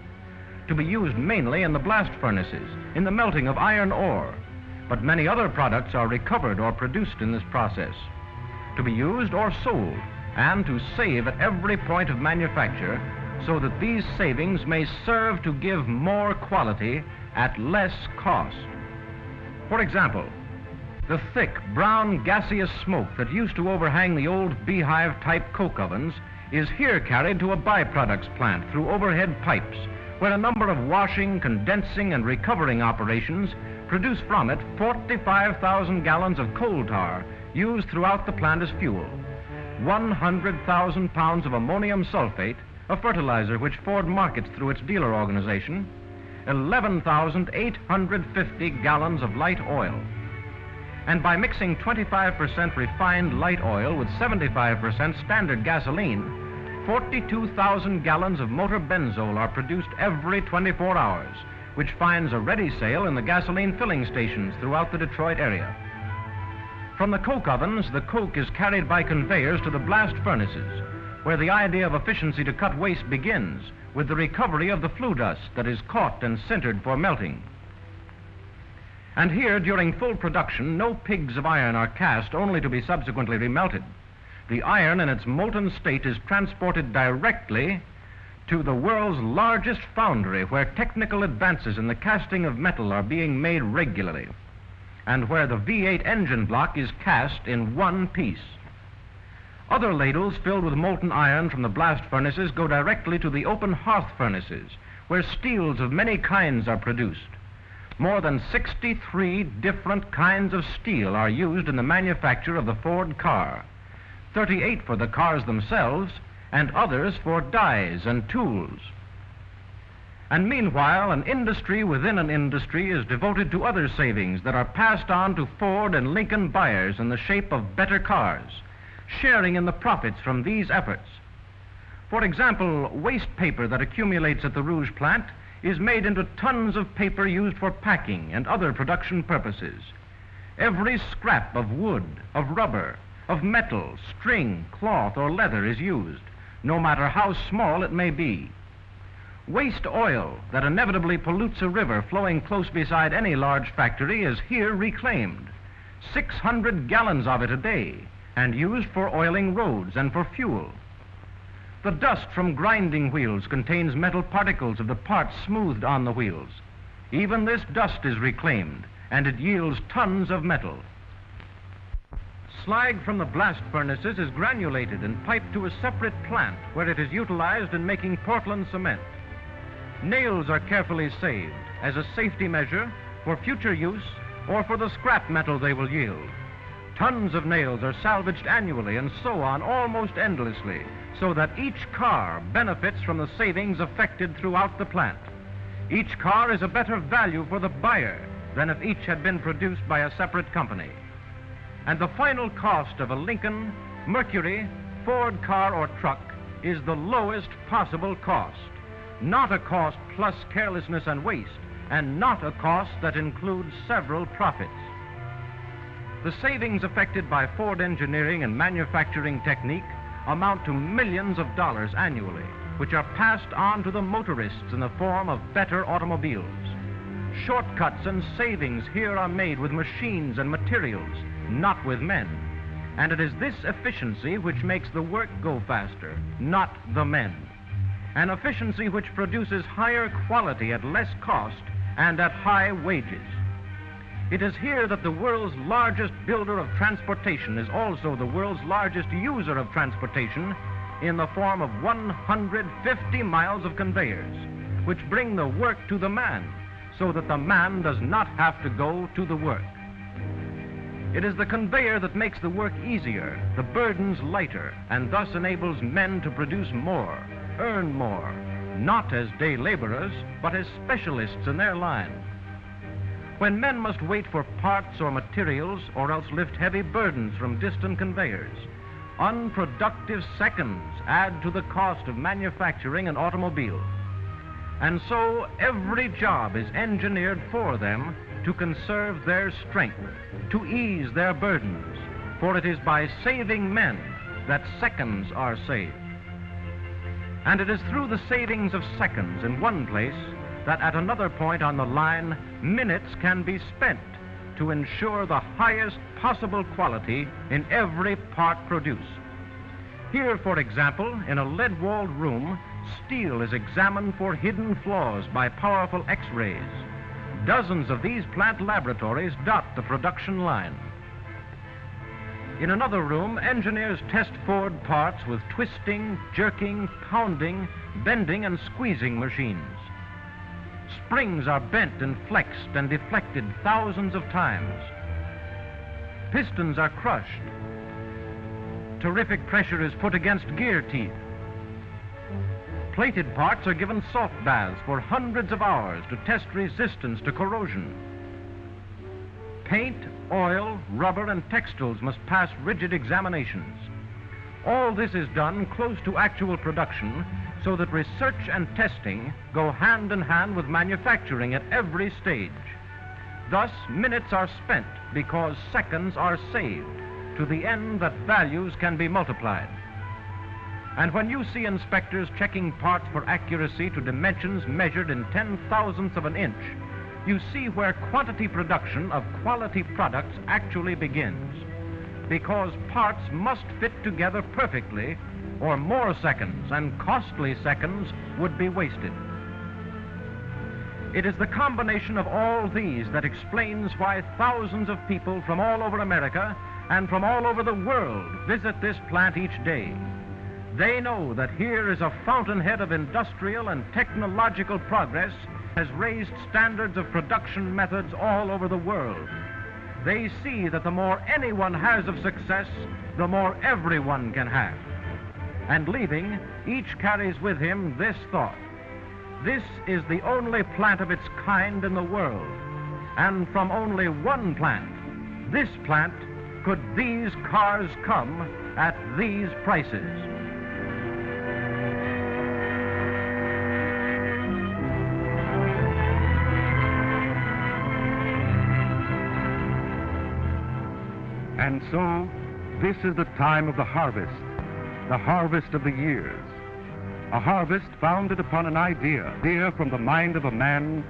to be used mainly in the blast furnaces, in the melting of iron ore. But many other products are recovered or produced in this process, to be used or sold, and to save at every point of manufacture, so that these savings may serve to give more quality at less cost. For example, the thick, brown, gaseous smoke that used to overhang the old beehive-type coke ovens is here carried to a byproducts plant through overhead pipes, where a number of washing, condensing, and recovering operations produce from it 45,000 gallons of coal tar used throughout the plant as fuel. 100,000 pounds of ammonium sulfate, a fertilizer which Ford markets through its dealer organization, 11,850 gallons of light oil. And by mixing 25% refined light oil with 75% standard gasoline, 42,000 gallons of motor benzol are produced every 24 hours, which finds a ready sale in the gasoline filling stations throughout the Detroit area. From the coke ovens, the coke is carried by conveyors to the blast furnaces, where the idea of efficiency to cut waste begins with the recovery of the flue dust that is caught and sintered for melting. And here, during full production, no pigs of iron are cast only to be subsequently remelted. The iron in its molten state is transported directly to the world's largest foundry, where technical advances in the casting of metal are being made regularly, and where the V8 engine block is cast in one piece. Other ladles filled with molten iron from the blast furnaces go directly to the open hearth furnaces, where steels of many kinds are produced. More than 63 different kinds of steel are used in the manufacture of the Ford car, 38 for the cars themselves, and others for dies and tools. And meanwhile, an industry within an industry is devoted to other savings that are passed on to Ford and Lincoln buyers in the shape of better cars, sharing in the profits from these efforts. For example, waste paper that accumulates at the Rouge plant is made into tons of paper used for packing and other production purposes. Every scrap of wood, of rubber, of metal, string, cloth, or leather is used, no matter how small it may be. Waste oil that inevitably pollutes a river flowing close beside any large factory is here reclaimed, 600 gallons of it a day, and used for oiling roads and for fuel. The dust from grinding wheels contains metal particles of the parts smoothed on the wheels. Even this dust is reclaimed, and it yields tons of metal. Slag from the blast furnaces is granulated and piped to a separate plant where it is utilized in making Portland cement. Nails are carefully saved as a safety measure for future use or for the scrap metal they will yield. Tons of nails are salvaged annually and so on almost endlessly, so that each car benefits from the savings effected throughout the plant. Each car is a better value for the buyer than if each had been produced by a separate company. And the final cost of a Lincoln, Mercury, Ford car or truck is the lowest possible cost, not a cost plus carelessness and waste, and not a cost that includes several profits. The savings effected by Ford engineering and manufacturing technique amount to millions of dollars annually, which are passed on to the motorists in the form of better automobiles. Shortcuts and savings here are made with machines and materials, not with men. And it is this efficiency which makes the work go faster, not the men. An efficiency which produces higher quality at less cost and at high wages. It is here that the world's largest builder of transportation is also the world's largest user of transportation in the form of 150 miles of conveyors, which bring the work to the man, so that the man does not have to go to the work. It is the conveyor that makes the work easier, the burdens lighter, and thus enables men to produce more, earn more, not as day laborers, but as specialists in their line. When men must wait for parts or materials or else lift heavy burdens from distant conveyors, unproductive seconds add to the cost of manufacturing an automobile. And so every job is engineered for them to conserve their strength, to ease their burdens, for it is by saving men that seconds are saved. And it is through the savings of seconds in one place that at another point on the line, minutes can be spent to ensure the highest possible quality in every part produced. Here, for example, in a lead-walled room, steel is examined for hidden flaws by powerful X-rays. Dozens of these plant laboratories dot the production line. In another room, engineers test Ford parts with twisting, jerking, pounding, bending, and squeezing machines. Springs are bent and flexed and deflected thousands of times. Pistons are crushed. terrific pressure is put against gear teeth. Plated parts are given soft baths for hundreds of hours to test resistance to corrosion. Paint, oil, rubber, and textiles must pass rigid examinations. All this is done close to actual production so that research and testing go hand in hand with manufacturing at every stage. Thus, minutes are spent because seconds are saved to the end that values can be multiplied. And when you see inspectors checking parts for accuracy to dimensions measured in 10,000ths of an inch, you see where quantity production of quality products actually begins. Because parts must fit together perfectly, or more seconds and costly seconds would be wasted. It is the combination of all these that explains why thousands of people from all over America and from all over the world visit this plant each day. They know that here is a fountainhead of industrial and technological progress has raised standards of production methods all over the world. They see that the more anyone has of success, the more everyone can have. And leaving, each carries with him this thought: this is the only plant of its kind in the world, and from only one plant, this plant, could these cars come at these prices. And so, this is the time of the harvest of the years. A harvest founded upon an idea from the mind of a man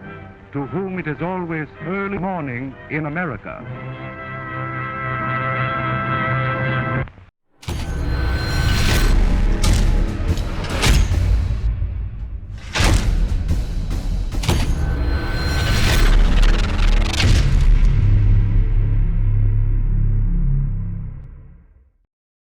to whom it is always early morning in America.